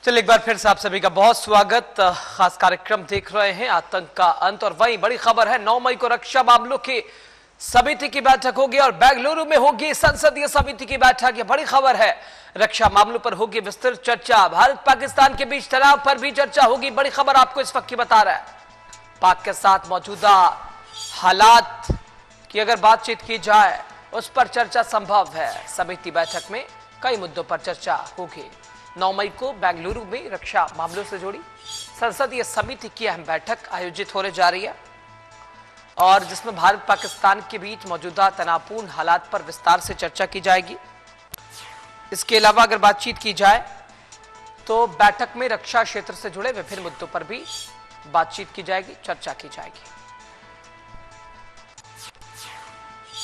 चलिए एक बार फिर से आप सभी का बहुत स्वागत। खास कार्यक्रम देख रहे हैं आतंक का अंत। और वही बड़ी खबर है, 9 मई को रक्षा मामलों की समिति की बैठक होगी और बेंगलुरु में होगी संसदीय समिति की बैठक। ये बड़ी खबर है, रक्षा मामलों पर होगी विस्तृत चर्चा। भारत पाकिस्तान के बीच तनाव पर भी चर्चा होगी। बड़ी खबर आपको इस वक्त की बता रहा है। पाक के साथ मौजूदा हालात की अगर बातचीत की जाए उस पर चर्चा संभव है। समिति बैठक में कई मुद्दों पर चर्चा होगी। 9 मई को बेंगलुरु में रक्षा मामलों से जुड़ी संसदीय समिति की अहम बैठक आयोजित होने जा रही है और जिसमें भारत पाकिस्तान के बीच मौजूदा तनावपूर्ण हालात पर विस्तार से चर्चा की जाएगी। इसके अलावा अगर बातचीत की जाए तो बैठक में रक्षा क्षेत्र से जुड़े विभिन्न मुद्दों पर भी बातचीत की जाएगी, चर्चा की जाएगी।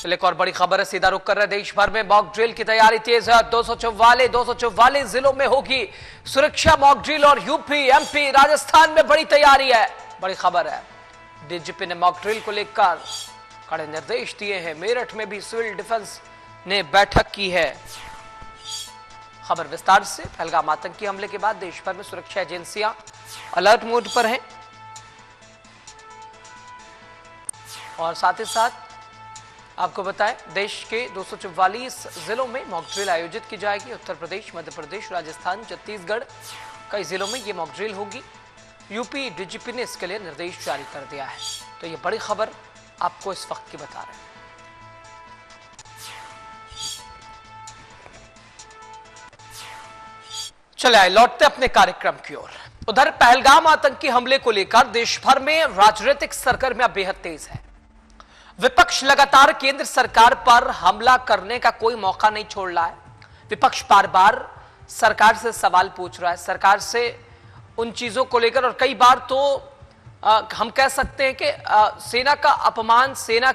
एक और बड़ी खबर है, सीधा रुख कर रहे देश भर में मॉक ड्रिल की तैयारी तेज है। 244 जिलों में होगी सुरक्षा मॉक ड्रिल और यूपी, एमपी, राजस्थान में बड़ी तैयारी है। बड़ी खबर है, डीजीपी ने मॉक ड्रिल को लेकर कड़े निर्देश दिए हैं। मेरठ में भी सिविल डिफेंस ने बैठक की है। खबर विस्तार से, पहलगाम आतंकी हमले के बाद देश भर में सुरक्षा एजेंसियां अलर्ट मोड पर हैं और साथ ही साथ आपको बताएं देश के 244 जिलों में मॉक ड्रिल आयोजित की जाएगी। उत्तर प्रदेश, मध्य प्रदेश, राजस्थान, छत्तीसगढ़, कई जिलों में ये मॉक ड्रिल होगी। यूपी डीजीपी ने इसके लिए निर्देश जारी कर दिया है। तो ये बड़ी खबर आपको इस वक्त की बता रहे हैं। चले आए लौटते अपने कार्यक्रम की ओर। उधर पहलगाम आतंकी हमले को लेकर देश भर में राजनीतिक सरगर्मियां बेहद तेज है। विपक्ष लगातार केंद्र सरकार पर हमला करने का कोई मौका नहीं छोड़ रहा है। विपक्ष बार बार सरकार से सवाल पूछ रहा है, सरकार से उन चीजों को लेकर, और कई बार तो हम कह सकते हैं कि सेना का अपमान, सेना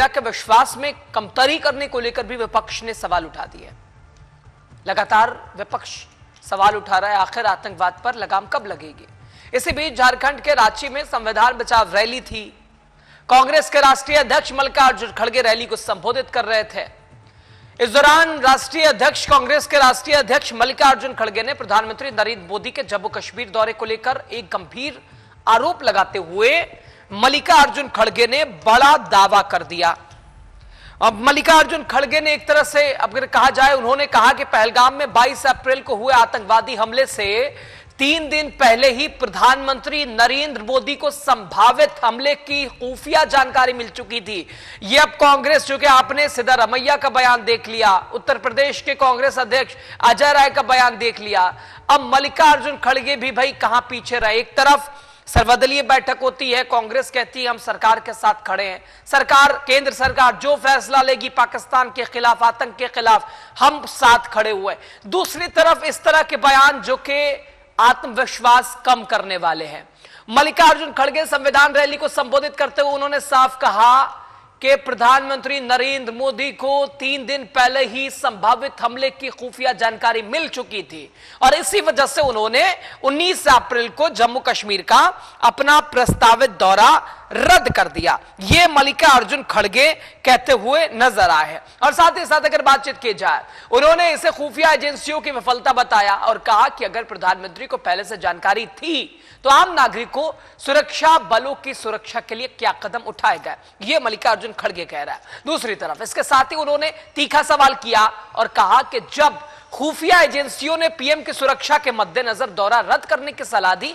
के विश्वास में कमतरी करने को लेकर भी विपक्ष ने सवाल उठा दिए। लगातार विपक्ष सवाल उठा रहा है, आखिर आतंकवाद पर लगाम कब लगेगी। इसी बीच झारखंड के रांची में संविधान बचाव रैली थी। कांग्रेस के राष्ट्रीय अध्यक्ष मल्लिकार्जुन खड़गे रैली को संबोधित कर रहे थे। इस दौरान कांग्रेस के राष्ट्रीय अध्यक्ष मल्लिकार्जुन खड़गे ने प्रधानमंत्री नरेंद्र मोदी के जम्मू कश्मीर दौरे को लेकर एक गंभीर आरोप लगाते हुए मल्लिकार्जुन खड़गे ने बड़ा दावा कर दिया। अब मल्लिकार्जुन खड़गे ने एक तरह से अगर कहा जाए, उन्होंने कहा कि पहलगाम में 22 अप्रैल को हुए आतंकवादी हमले से 3 दिन पहले ही प्रधानमंत्री नरेंद्र मोदी को संभावित हमले की खुफिया जानकारी मिल चुकी थी। यह अब कांग्रेस, जो कि आपने सिद्धारमैया का बयान देख लिया, उत्तर प्रदेश के कांग्रेस अध्यक्ष अजय राय का बयान देख लिया, अब मल्लिकार्जुन खड़गे भी भाई कहां पीछे रहे। एक तरफ सर्वदलीय बैठक होती है, कांग्रेस कहती है हम सरकार के साथ खड़े हैं, केंद्र सरकार जो फैसला लेगी पाकिस्तान के खिलाफ, आतंक के खिलाफ, हम साथ खड़े हुए। दूसरी तरफ इस तरह के बयान जो कि आत्मविश्वास कम करने वाले हैं। मल्लिकार्जुन खड़गे संविधान रैली को संबोधित करते हुए उन्होंने साफ कहा कि प्रधानमंत्री नरेंद्र मोदी को 3 दिन पहले ही संभावित हमले की खुफिया जानकारी मिल चुकी थी और इसी वजह से उन्होंने 19 अप्रैल को जम्मू कश्मीर का अपना प्रस्तावित दौरा रद्द कर दिया। यह मल्लिकार्जुन खड़गे कहते हुए नजर आए हैं। और साथ ही साथ अगर बातचीत की जाए, उन्होंने इसे खुफिया एजेंसियों की विफलता बताया और कहा कि अगर प्रधानमंत्री को पहले से जानकारी थी तो आम नागरिक को सुरक्षा बलों की सुरक्षा के लिए क्या कदम उठाए गए, यह मल्लिकार्जुन खड़गे कह रहा है। दूसरी तरफ इसके साथ ही उन्होंने तीखा सवाल किया और कहा कि जब खुफिया एजेंसियों ने पीएम की सुरक्षा के मद्देनजर दौरा रद्द करने की सलाह दी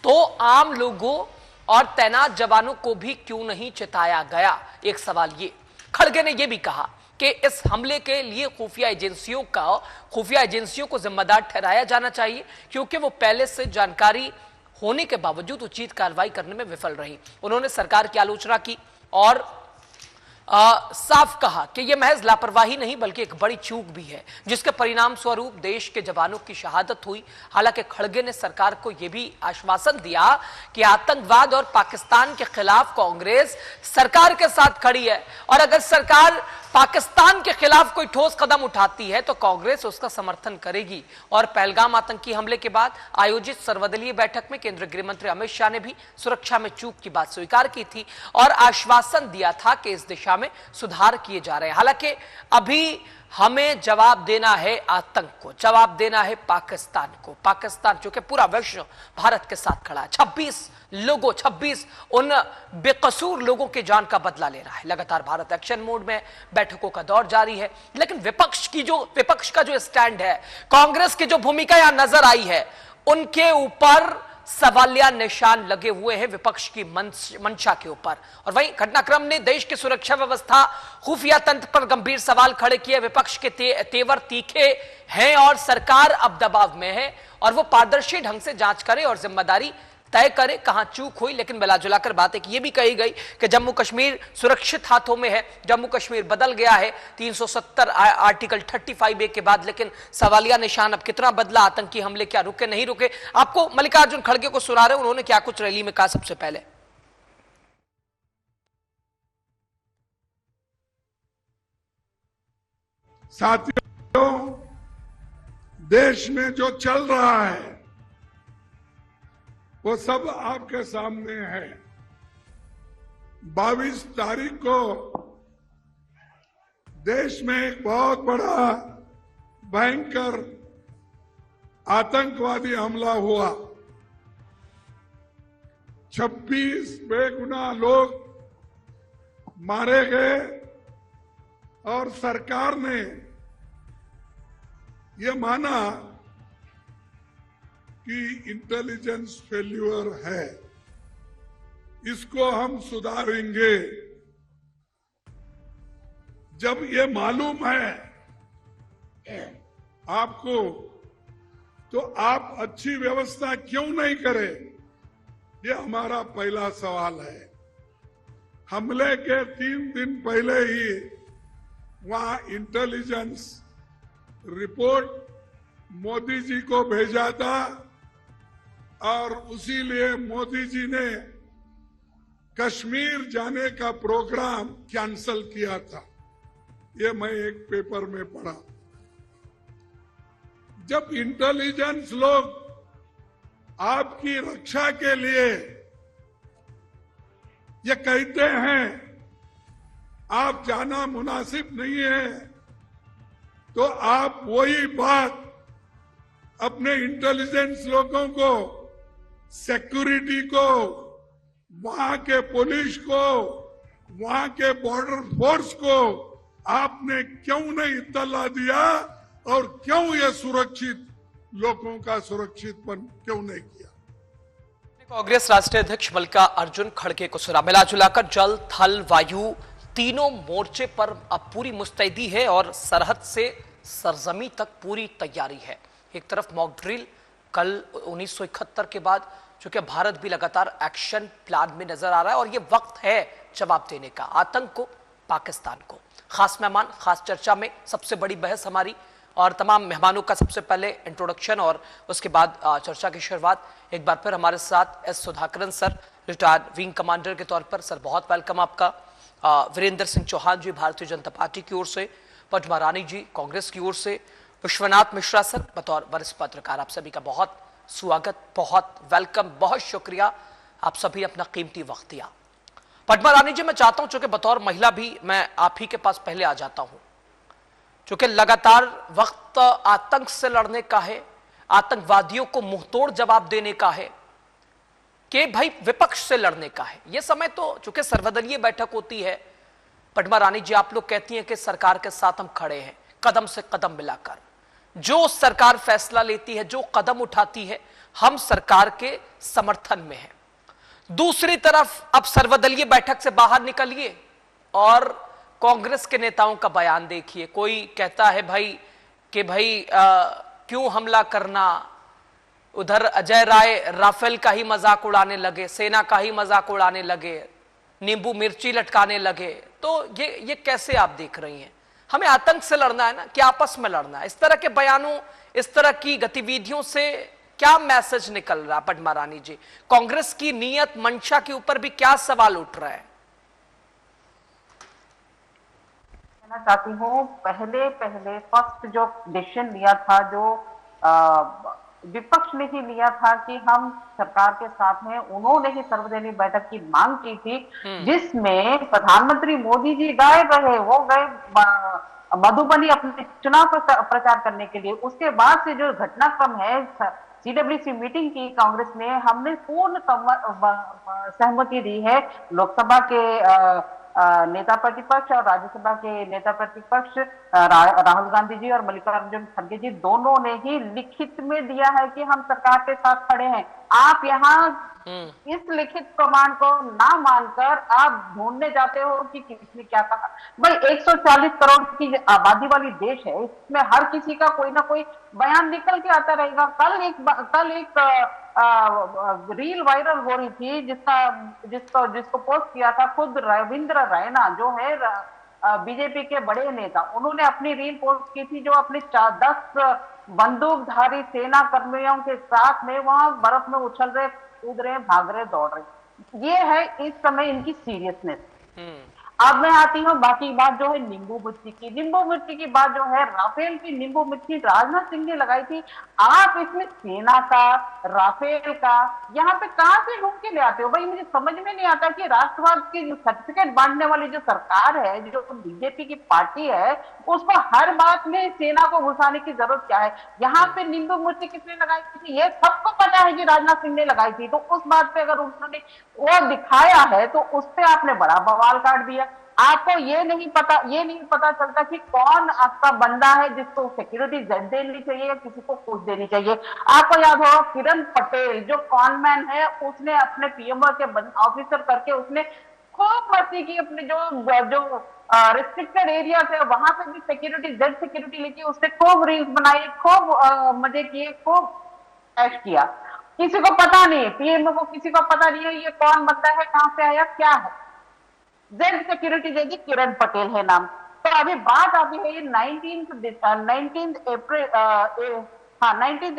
तो आम लोगों और तैनात जवानों को भी क्यों नहीं चेताया गया। एक सवाल ये खड़गे ने यह भी कहा कि इस हमले के लिए खुफिया एजेंसियों को जिम्मेदार ठहराया जाना चाहिए क्योंकि वो पहले से जानकारी होने के बावजूद उचित कार्रवाई करने में विफल रही। उन्होंने सरकार की आलोचना की और साफ कहा कि यह महज लापरवाही नहीं बल्कि एक बड़ी चूक भी है जिसके परिणाम स्वरूप देश के जवानों की शहादत हुई। हालांकि खड़गे ने सरकार को यह भी आश्वासन दिया कि आतंकवाद और पाकिस्तान के खिलाफ कांग्रेस सरकार के साथ खड़ी है और अगर सरकार पाकिस्तान के खिलाफ कोई ठोस कदम उठाती है तो कांग्रेस उसका समर्थन करेगी। और पहलगाम आतंकी हमले के बाद आयोजित सर्वदलीय बैठक में केंद्रीय गृह मंत्री अमित शाह ने भी सुरक्षा में चूक की बात स्वीकार की थी और आश्वासन दिया था कि इस दिशा में सुधार किए जा रहे हैं। हालांकि अभी हमें जवाब देना है आतंक को, जवाब देना है पाकिस्तान को। पाकिस्तान जो कि पूरा विश्व भारत के साथ खड़ा है। 26 उन बेकसूर लोगों की जान का बदला ले रहा है। लगातार भारत एक्शन मोड में, बैठकों का दौर जारी है। लेकिन विपक्ष का जो स्टैंड है, कांग्रेस की जो भूमिका यहां नजर आई है, उनके ऊपर सवालिया निशान लगे हुए हैं, विपक्ष की मंशा के ऊपर। और वहीं घटनाक्रम ने देश की सुरक्षा व्यवस्था, खुफिया तंत्र पर गंभीर सवाल खड़े किए। विपक्ष के तेवर तीखे हैं और सरकार अब दबाव में है और वो पारदर्शी ढंग से जांच करे और जिम्मेदारी तय करे कहां चूक हुई। लेकिन मिला जुलाकर बात एक ये भी कही गई कि जम्मू कश्मीर सुरक्षित हाथों में है, जम्मू कश्मीर बदल गया है 370 आर्टिकल 35A के बाद। लेकिन सवालिया निशान अब कितना बदला, आतंकी हमले क्या रुके नहीं रुके? आपको मल्लिकार्जुन खड़गे को सुना रहे, उन्होंने क्या कुछ रैली में कहा। सबसे पहले साथियों, देश में जो चल रहा है वो सब आपके सामने है। 22 तारीख को देश में एक बहुत बड़ा भयंकर आतंकवादी हमला हुआ। 26 बेगुनाह लोग मारे गए और सरकार ने ये माना कि इंटेलिजेंस फेल्यूर है, इसको हम सुधारेंगे। जब ये मालूम है आपको, तो आप अच्छी व्यवस्था क्यों नहीं करें? ये हमारा पहला सवाल है। हमले के 3 दिन पहले ही वहां इंटेलिजेंस रिपोर्ट मोदी जी को भेजा था और उसी लिए मोदी जी ने कश्मीर जाने का प्रोग्राम कैंसल किया था। ये मैं एक पेपर में पढ़ा। जब इंटेलिजेंस लोग आपकी रक्षा के लिए ये कहते हैं आप जाना मुनासिब नहीं है, तो आप वही बात अपने इंटेलिजेंस लोगों को, सिक्योरिटी को, वहां के पुलिस को, वहां के बॉर्डर फोर्स को आपने क्यों नहीं इत्तला दिया और क्यों ये सुरक्षित लोगों का सुरक्षितपन क्यों नहीं किया? कांग्रेस राष्ट्रीय अध्यक्ष मल्लिकार्जुन खड़गे को सुना। मिला जुलाकर जल, थल, वायु तीनों मोर्चे पर अब पूरी मुस्तैदी है और सरहद से सरजमी तक पूरी तैयारी है। एक तरफ मॉक ड्रिल, कल 1971 के बाद चूंकि भारत भी लगातार एक्शन प्लान में नजर आ रहा है और ये वक्त है जवाब देने का आतंक को, पाकिस्तान को। खास मेहमान, खास चर्चा में सबसे बड़ी बहस हमारी और तमाम मेहमानों का सबसे पहले इंट्रोडक्शन और उसके बाद चर्चा की शुरुआत। एक बार फिर हमारे साथ S Sudhakaran sir, retired wing commander के तौर पर। सर बहुत वेलकम आपका। वीरेंद्र सिंह चौहान जी भारतीय जनता पार्टी की ओर से, पद्मा रानी जी कांग्रेस की ओर से, विश्वनाथ मिश्रा सर बतौर वरिष्ठ पत्रकार, आप सभी का बहुत स्वागत, बहुत वेलकम, बहुत शुक्रिया, आप सभी अपना कीमती वक्त दिया। पद्मा रानी जी, मैं चाहता हूं चूंकि बतौर महिला भी मैं आप ही के पास पहले आ जाता हूं, चूंकि लगातार वक्त आतंक से लड़ने का है, आतंकवादियों को मुंहतोड़ जवाब देने का है कि भाई विपक्ष से लड़ने का है। यह समय तो चूंकि सर्वदलीय बैठक होती है, पद्मा रानी जी आप लोग कहती हैं कि सरकार के साथ हम खड़े हैं कदम से कदम मिलाकर। जो सरकार फैसला लेती है, जो कदम उठाती है, हम सरकार के समर्थन में हैं। दूसरी तरफ अब सर्वदलीय बैठक से बाहर निकलिए और कांग्रेस के नेताओं का बयान देखिए। कोई कहता है भाई क्यों हमला करना, उधर अजय राय राफेल का ही मजाक उड़ाने लगे, सेना का ही मजाक उड़ाने लगे, नींबू मिर्ची लटकाने लगे। तो ये कैसे आप देख रही हैं? हमें आतंक से लड़ना है ना कि आपस में लड़ना है? इस तरह के बयानों, इस तरह की गतिविधियों से क्या मैसेज निकल रहा? पद्मा रानी जी, कांग्रेस की नीयत मंशा के ऊपर भी क्या सवाल उठ रहा है? कहना चाहती हूँ, पहले फर्स्ट जो डिसीजन लिया था, जो विपक्ष ने ही लिया था कि हम सरकार के साथ हैं, उन्होंने ही सर्वदलीय बैठक की मांग की थी, जिसमें प्रधानमंत्री मोदी जी गायब रहे। वो गए मधुबनी अपने चुनाव प्रचार करने के लिए। उसके बाद से जो घटनाक्रम है, सीडब्ल्यूसी मीटिंग की कांग्रेस ने, हमने पूर्ण सहमति दी है। लोकसभा के नेता प्रतिपक्ष और राज्यसभा के नेता प्रतिपक्ष राहुल गांधी जी और मल्लिकार्जुन खड़गे जी दोनों ने ही लिखित में दिया है कि हम सरकार के साथ खड़े हैं। आप यहाँ इस लिखित प्रमाण को ना मानकर आप ढूंढने जाते हो कि किसने क्या कहा। भाई 140 करोड़ की आबादी वाली देश है, इसमें हर किसी का कोई ना कोई बयान निकल के आता रहेगा। कल एक रील वायरल हो रही थी जिसको पोस्ट किया था खुद रविंद्र रैना, जो है बीजेपी के बड़े नेता। उन्होंने अपनी रील पोस्ट की थी, जो अपने 10 बंदूकधारी सेना कर्मियों के साथ में वहां बर्फ में उछल रहे, कूद रहे, भाग रहे, दौड़ रहे। ये है इस समय इनकी सीरियसनेस। अब मैं आती हूँ बाकी बात जो है नींबू मिर्ची की बात जो है, राफेल की नींबू मिर्ची राजनाथ सिंह ने लगाई थी। आप इसमें सेना का, राफेल का यहाँ पे कहां से ढूंढ के ले आते हो? भाई मुझे समझ में नहीं आता कि राष्ट्रवाद की जो सर्टिफिकेट बांटने वाली जो सरकार है, जो बीजेपी की पार्टी है, उसको हर बात में सेना को घुसाने की जरूरत क्या है? यहाँ पे नींबू मिर्ची किसने लगाई थी? ये सबको पता है कि राजनाथ सिंह ने लगाई थी। तो उस बात पे अगर उन्होंने वो दिखाया है तो उस पर आपने बड़ा बवाल काट दिया। आपको ये नहीं पता चलता कि कौन आपका बंदा है जिसको सिक्योरिटी जेड देनी चाहिए या किसी को कुछ देनी चाहिए। आपको याद होगा किरण पटेल जो कॉनमैन है, उसने अपने पीएमओ के ऑफिसर करके उसने खूब मस्ती की। अपने जो रिस्ट्रिक्टेड एरिया है वहां पे भी सिक्योरिटी जेड सिक्योरिटी लेके उसने खूब रील्स बनाई, खूब मजे किए, खूब ऐश किया। किसी को पता नहीं, पीएमओ को किसी को पता नहीं है ये कौन बंदा है, कहां से आया, क्या है। जेड सिक्योरिटी देगी, किरण पटेल है नाम। तो अभी बात आती है ये 19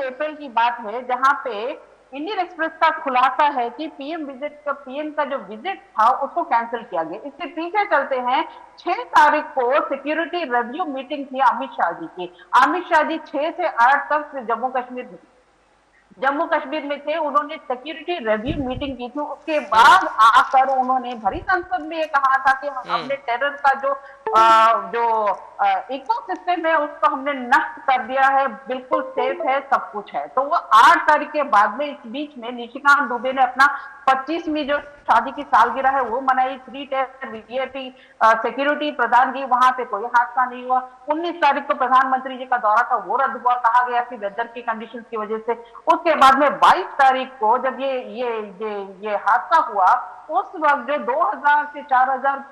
अप्रैल की बात है, जहां पे इंडियन एक्सप्रेस का खुलासा है कि पीएम का जो विजिट था उसको कैंसिल किया गया। इसके पीछे चलते हैं, 6 तारीख को सिक्योरिटी रिव्यू मीटिंग थी अमित शाह जी की। अमित शाह जी 6 से 8 तक जम्मू कश्मीर में थे। उन्होंने सिक्योरिटी रिव्यू मीटिंग की थी। उसके बाद आकर उन्होंने भरी संसद में ये कहा था कि हमने टेरर का जो इकोसिस्टम है उसको हमने नष्ट कर दिया है, बिल्कुल सेफ है, सब कुछ है। तो वो 8 तारीख के बाद में, इस बीच में निशिकांत दुबे ने अपना 25वीं जो शादी की सालगिरह है वो मनाई। 3 टायर वीआईपी सिक्योरिटी प्रदान की, वहां पे कोई हादसा नहीं हुआ। 19 तारीख को प्रधानमंत्री जी का दौरा था, वो रद्द हुआ, कहा गया कि वेदर की कंडीशंस की वजह से। उसके बाद में 22 तारीख को जब ये हादसा हुआ, उस वक्त जो 2000 से 4000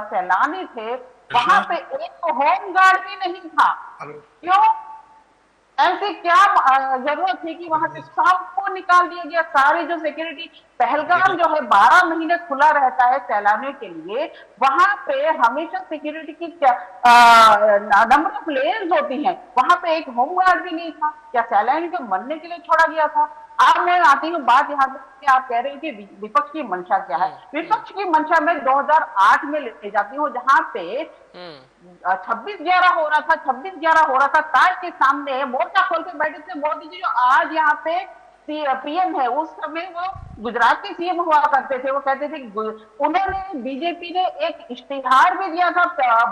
सैलानी थे, वहां पे एक होमगार्ड भी नहीं था। क्यों? ऐसे क्या जरूरत थी कि वहां से सबको निकाल दिया गया? सारी जो सिक्योरिटी, पहलगाम जो है 12 महीने खुला रहता है सैलानियों के लिए, वहां पे हमेशा सिक्योरिटी की नंबर ऑफ लेयर्स होती हैं, वहां पे एक होमगार्ड भी नहीं था। क्या सैलानी को मरने के लिए छोड़ा गया था? अब मैं आती हूँ बात यहाँ पे, आप कह रहे हो कि विपक्ष की मंशा क्या है। विपक्ष की मंशा में 2008 में ले जाती हूँ, जहां पे 26/11 हो रहा था। ताज के सामने मोर्चा खोल के बैठे थे मोदी जी, जो आज यहाँ पे पीएम है। उस समय वो गुजरात के सीएम हुआ करते थे। वो कहते थे, उन्होंने, बीजेपी ने एक इश्तिहार भी दिया था,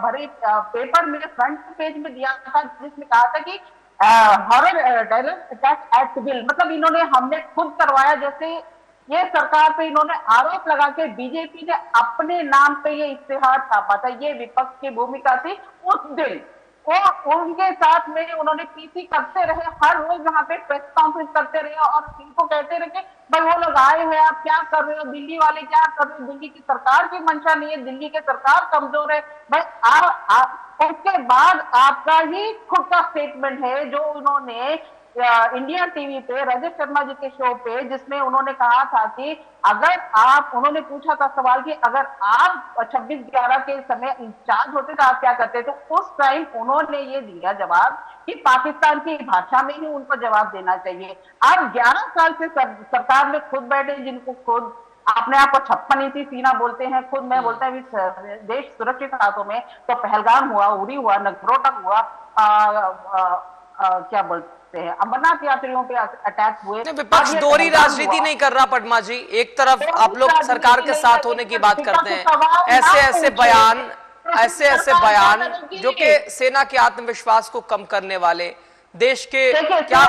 भरे पेपर में फ्रंट पेज में दिया था, जिसमें कहा था कि horror terrorist attack act bill, मतलब इन्होंने, हमने खुद करवाया। जैसे ये सरकार पे इन्होंने आरोप लगा के बीजेपी ने अपने नाम पे ये इश्तिहार छापा था। ये विपक्ष की भूमिका थी उस दिन। और उनके साथ में उन्होंने पीसी करते रहे, हर रोज वहां पे प्रेस कॉन्फ्रेंस करते रहे और इनको कहते रहे कि भाई वो लोग आए हुए, आप क्या कर रहे हो, दिल्ली वाले क्या कर रहे हो, दिल्ली की सरकार की मंशा नहीं है, दिल्ली की सरकार कमजोर है। भाई उसके बाद आपका ही खुद का स्टेटमेंट है जो उन्होंने इंडिया टीवी पे रजत शर्मा जी के शो पे, जिसमें उन्होंने कहा था कि अगर आप, उन्होंने पूछा था सवाल कि अगर आप 26/11 के समय इंचार्ज होते तो आप क्या करते? तो उस टाइम उन्होंने ये दिया जवाब कि पाकिस्तान की भाषा में ही उनको जवाब देना चाहिए। अब 11 साल से सरकार में खुद बैठे, जिनको खुद अपने आप को 56 इंची सीना बोलते हैं, खुद मैं बोलता है देश सुरक्षित हाथों में, तो पहलगाम हुआ, उरी हुआ, नगरोटा हुआ, क्या बोलते हैं, अमरनाथ यात्रियों पे अटैक हुए। विपक्ष दोहरी राजनीति नहीं कर रहा पद्मा जी। एक तरफ आप लोग सरकार के साथ होने की बात करते हैं, ऐसे बयान ऐसे ऐसे बयान जो कि सेना के आत्मविश्वास को कम करने वाले, देश के क्या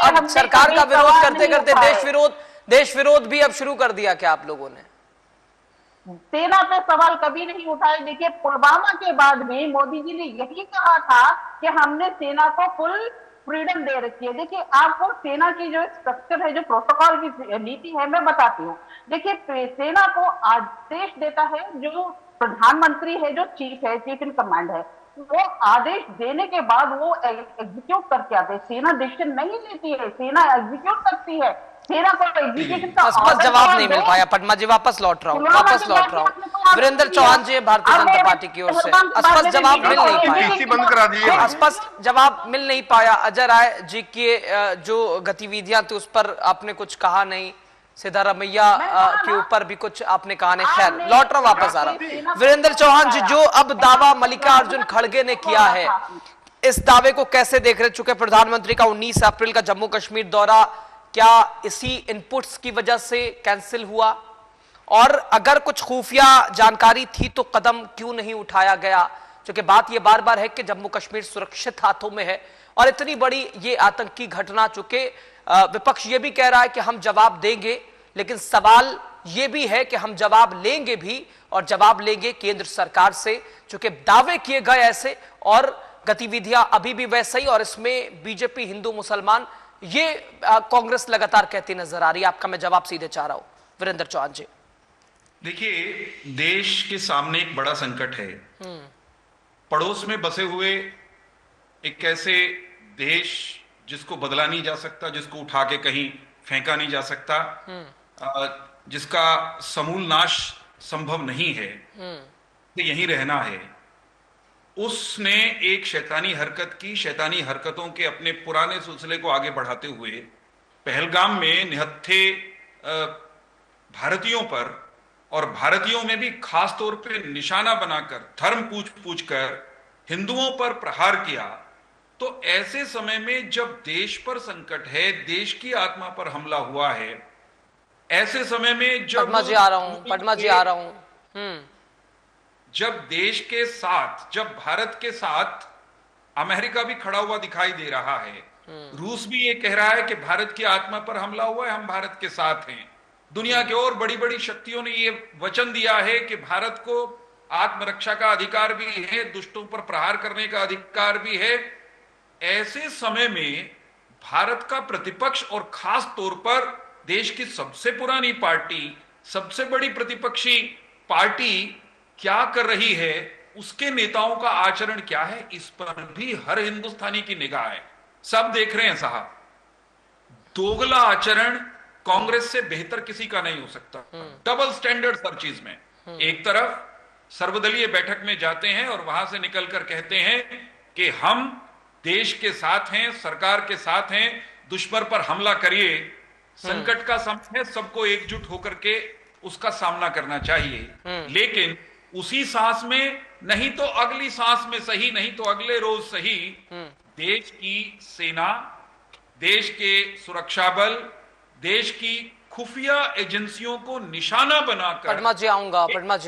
अब सरकार का विरोध करते करते देश विरोध भी अब शुरू कर दिया क्या आप लोगों ने? सेना पे सवाल कभी नहीं उठाए। देखिए, पुलवामा के बाद भी मोदी जी ने यही कहा था कि हमने सेना को फुल फ्रीडम दे रखी है। देखिए, आपको सेना की जो स्ट्रक्चर है, जो प्रोटोकॉल की नीति है, मैं बताती हूँ। देखिए, सेना को आदेश देता है जो प्रधानमंत्री है, जो चीफ है, चीफ इन कमांड है। वो आदेश देने के बाद वो एग्जीक्यूट करके आते हैं। सेना डिसीजन नहीं लेती है, सेना एग्जीक्यूट करती है। सेना को एग्जीक्यूशन का स्पष्ट जवाब नहीं मिल पाया। पद्मा जी वापस लौट रहा हूँ। वीरेंद्र चौहान जी भारतीय जनता पार्टी की ओर से स्पष्ट जवाब मिल नहीं पाया। बंद करा दिए। स्पष्ट जवाब मिल नहीं पाया। अजय राय जी की जो गतिविधियां थी उस पर आपने कुछ कहा नहीं, सिद्धारमैया के ऊपर भी कुछ आपने कहा नहीं। खैर, लौट रहा, वापस आ रहा। वीरेंद्र चौहान जी, जो अब दावा मल्लिकार्जुन खड़गे ने किया है, इस दावे को कैसे देख रहे? चूंकि प्रधानमंत्री का 19 अप्रैल का जम्मू कश्मीर दौरा क्या इसी इनपुट्स की वजह से कैंसिल हुआ? और अगर कुछ खुफिया जानकारी थी तो कदम क्यों नहीं उठाया गया? क्योंकि बात यह बार बार है कि जम्मू कश्मीर सुरक्षित हाथों में है और इतनी बड़ी ये आतंकी घटना, चूंकि विपक्ष ये भी कह रहा है कि हम जवाब देंगे, लेकिन सवाल ये भी है कि हम जवाब लेंगे भी, और जवाब लेंगे केंद्र सरकार से, चूंकि दावे किए गए ऐसे और गतिविधियां अभी भी वैसे ही, और इसमें बीजेपी, हिंदू मुसलमान, ये कांग्रेस लगातार कहती नजर आ रही है। आपका मैं जवाब सीधे चाह रहा हूं वीरेंद्र चौहान जी। देखिए, देश के सामने एक बड़ा संकट है। पड़ोस में बसे हुए एक ऐसे देश जिसको बदला नहीं जा सकता, जिसको उठा के कहीं फेंका नहीं जा सकता, जिसका समूल नाश संभव नहीं है, तो यहीं रहना है। उसने एक शैतानी हरकत की। शैतानी हरकतों के अपने पुराने सिलसिले को आगे बढ़ाते हुए पहलगाम में निहत्थे भारतीयों पर, और भारतीयों में भी खास तौर पे निशाना बनाकर, धर्म पूछ कर हिंदुओं पर प्रहार किया। तो ऐसे समय में जब देश पर संकट है, देश की आत्मा पर हमला हुआ है, ऐसे समय में जब पद्मा जी आ रहा हूं। जब देश के साथ, जब भारत के साथ अमेरिका भी खड़ा हुआ दिखाई दे रहा है, रूस भी ये कह रहा है कि भारत की आत्मा पर हमला हुआ है, हम भारत के साथ हैं। दुनिया के और बड़ी बड़ी शक्तियों ने ये वचन दिया है कि भारत को आत्मरक्षा का अधिकार भी है, दुष्टों पर प्रहार करने का अधिकार भी है। ऐसे समय में भारत का प्रतिपक्ष, और खास तौर पर देश की सबसे पुरानी पार्टी, सबसे बड़ी प्रतिपक्षी पार्टी क्या कर रही है, उसके नेताओं का आचरण क्या है, इस पर भी हर हिंदुस्तानी की निगाह है। सब देख रहे हैं साहब। दोगला आचरण कांग्रेस से बेहतर किसी का नहीं हो सकता। डबल स्टैंडर्ड हर चीज में। एक तरफ सर्वदलीय बैठक में जाते हैं और वहां से निकलकर कहते हैं कि हम देश के साथ हैं, सरकार के साथ हैं, दुश्मन पर हमला करिए, संकट का समय है, सबको एकजुट होकर के उसका सामना करना चाहिए। लेकिन उसी सांस में, नहीं तो अगली सांस में सही, नहीं तो अगले रोज सही, देश की सेना, देश के सुरक्षा बल, देश की खुफिया एजेंसियों को निशाना बनाकर पद्मा जी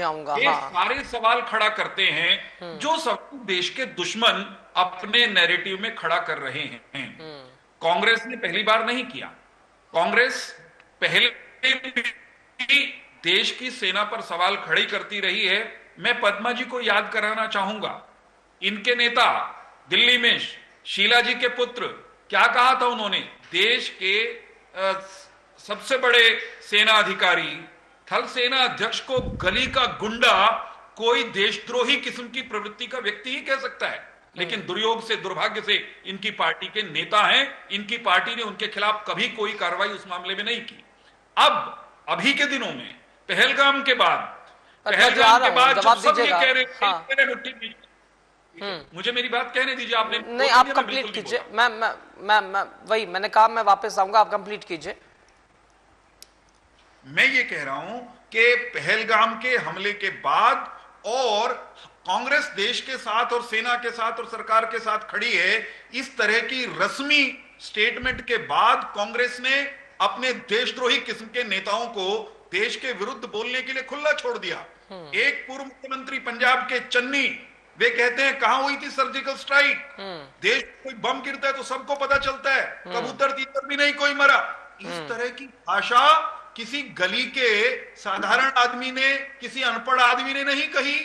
आऊंगा ये सारे सवाल खड़ा करते हैं जो सब देश के दुश्मन अपने नैरेटिव में खड़ा कर रहे हैं। कांग्रेस ने पहली बार नहीं किया। कांग्रेस पहले भी देश की सेना पर सवाल खड़े करती रही है। मैं पद्मा जी को याद कराना चाहूंगा, इनके नेता दिल्ली में शीला जी के पुत्र, क्या कहा था उन्होंने? देश के सबसे बड़े सेना अधिकारी, थल सेना अध्यक्ष को गली का गुंडा कोई देशद्रोही किस्म की प्रवृत्ति का व्यक्ति ही कह सकता है। लेकिन दुर्योग से, दुर्भाग्य से इनकी पार्टी के नेता हैं, इनकी पार्टी ने उनके खिलाफ कभी कोई कार्रवाई उस मामले में नहीं की। अब अभी के दिनों में पहलगाम के बाद जब सब ये कह रहे हैं, मुझे मेरी बात कहने दीजिए। आपने नहीं, आप कंप्लीट कीजिए। मैं वही मैंने कहा, मैं वापस आऊंगा, आप कंप्लीट कीजिए। मैं ये कह रहा हूं कि पहलगाम के हमले के बाद और कांग्रेस देश के साथ और सेना के साथ और सरकार के साथ खड़ी है, इस तरह की रस्मी स्टेटमेंट के बाद कांग्रेस ने अपने देशद्रोही किस्म के नेताओं को देश के विरुद्ध बोलने के लिए खुला छोड़ दिया। एक पूर्व मुख्यमंत्री पंजाब के चन्नी वे कहते हैं कहां हुई थी सर्जिकल स्ट्राइक, देश में कोई बम गिरता है तो सबको पता चलता है, कबूतर तीतर भी नहीं कोई मरा। इस तरह की भाषा किसी गली के साधारण आदमी ने, किसी अनपढ़ आदमी ने नहीं कही,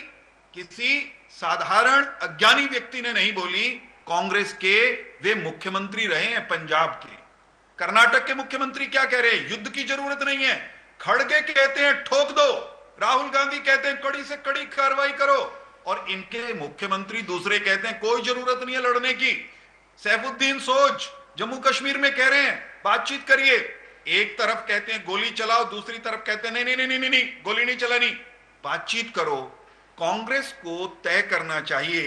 किसी साधारण अज्ञानी व्यक्ति ने नहीं बोली। कांग्रेस के वे मुख्यमंत्री रहे हैं पंजाब के। कर्नाटक के मुख्यमंत्री क्या कह रहे हैं? युद्ध की जरूरत नहीं है। खड़गे कहते हैं ठोक दो, राहुल गांधी कहते हैं कड़ी से कड़ी कार्रवाई करो, और इनके मुख्यमंत्री दूसरे कहते हैं कोई जरूरत नहीं है लड़ने की। सैफुद्दीन सोज जम्मू कश्मीर में कह रहे हैं बातचीत करिए। एक तरफ कहते हैं गोली चलाओ, दूसरी तरफ कहते हैं नहीं नहीं नहीं नहीं नहीं गोली नहीं चलानी, बातचीत करो। कांग्रेस को तय करना चाहिए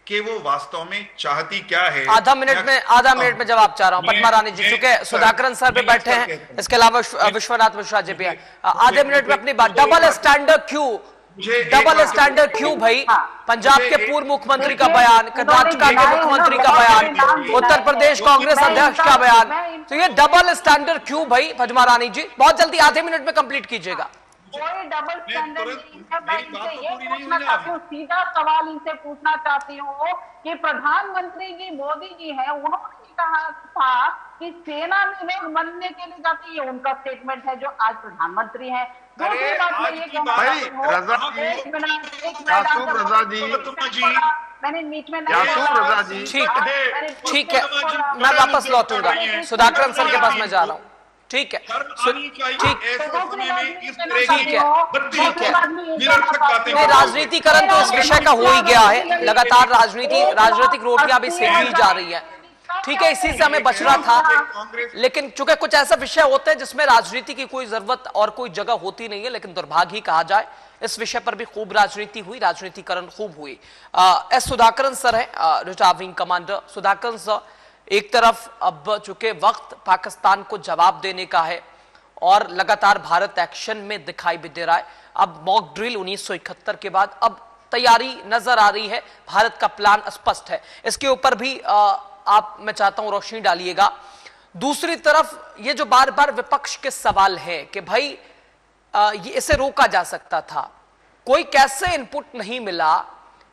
कि वो वास्तव में चाहती क्या है। आधा मिनट में जवाब चाह रहा हूं। पद्मा रानी जी, चूंकि सुधाकरन सर भी बैठे हैं, इसके अलावा विश्वनाथ मिश्रा जी भी है, आधे मिनट में अपनी बात। डबल स्टैंडर्ड क्यों भाई? पंजाब के पूर्व मुख्यमंत्री का बयान, कर्नाटक के मुख्यमंत्री का बयान, उत्तर प्रदेश कांग्रेस अध्यक्ष का बयान, तो ये डबल स्टैंडर्ड क्यों भाई? पद्मा रानी जी बहुत जल्दी आधे मिनट में कंप्लीट कीजिएगा। कोई डबल स्टैंडर्ड नहीं है। मैं इनसे ये पूछना चाहती हूँ, सीधा सवाल इनसे पूछना चाहती हूँ कि प्रधानमंत्री जी मोदी जी हैं, उन्होंने कहा था कि सेना में लोग मरने के लिए जाते हैं, उनका स्टेटमेंट है जो आज प्रधानमंत्री हैं। दूसरी बात मैं ये कहना चाहती हूँ, एक मिनट मैंने बीच में ठीक है, मैं वापस लौटूंगा, सुधाकरन सर के पास मैं जा रहा हूँ। ठीक है, राजनीतिकरण तो इस विषय का हो ही गया है, लगातार राजनीतिक रोटियां भी सेकी जा रही है। ठीक है, इसी से हमें बचना था, लेकिन चूंकि कुछ ऐसा विषय होते हैं जिसमें राजनीति की कोई जरूरत और कोई जगह होती नहीं है, लेकिन दुर्भाग्य ही कहा जाए, इस विषय पर भी खूब राजनीति हुई, राजनीतिकरण खूब हुई। एस सुधाकरन सर है, retired wing commander. Sudhakaran sir, एक तरफ अब चूंकि वक्त पाकिस्तान को जवाब देने का है और लगातार भारत एक्शन में दिखाई भी दे रहा है। अब मॉक ड्रिल 1971 के बाद अब तैयारी नजर आ रही है, भारत का प्लान स्पष्ट है, इसके ऊपर भी आप, मैं चाहता हूं, रोशनी डालिएगा। दूसरी तरफ ये जो बार बार विपक्ष के सवाल है कि भाई ये इसे रोका जा सकता था, कोई कैसे इनपुट नहीं मिला,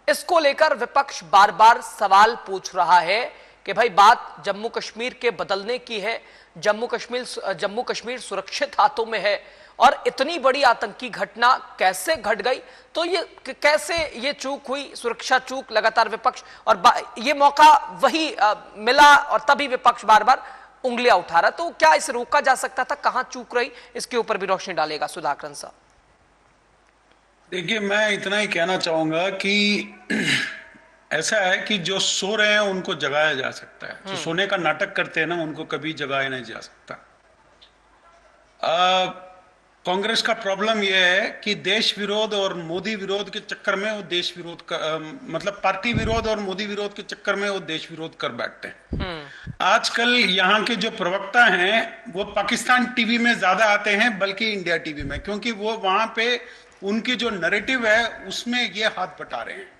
इसको लेकर विपक्ष बार बार सवाल पूछ रहा है कि भाई बात जम्मू कश्मीर के बदलने की है, जम्मू कश्मीर सुरक्षित हाथों में है, और इतनी बड़ी आतंकी घटना कैसे घट गई, तो ये कैसे ये चूक हुई, सुरक्षा चूक, लगातार विपक्ष, और ये मौका वही मिला और तभी विपक्ष बार बार उंगलियां उठा रहा। तो क्या इसे रोका जा सकता था, कहां चूक रही, इसके ऊपर भी रोशनी डालेगा सुधाकरन साहब। देखिए, मैं इतना ही कहना चाहूंगा कि ऐसा है कि जो सो रहे हैं उनको जगाया जा सकता है, जो सोने का नाटक करते हैं ना उनको कभी जगाया नहीं जा सकता। कांग्रेस का प्रॉब्लम यह है कि देश विरोध और मोदी विरोध के चक्कर में वो देश विरोध का मतलब पार्टी विरोध और मोदी विरोध के चक्कर में वो देश विरोध कर बैठते हैं। आजकल यहाँ के जो प्रवक्ता हैं वो पाकिस्तान टीवी में ज्यादा आते हैं बल्कि इंडिया टीवी में, क्योंकि वो वहां पे उनकी जो नैरेटिव है उसमें ये हाथ बटा रहे हैं।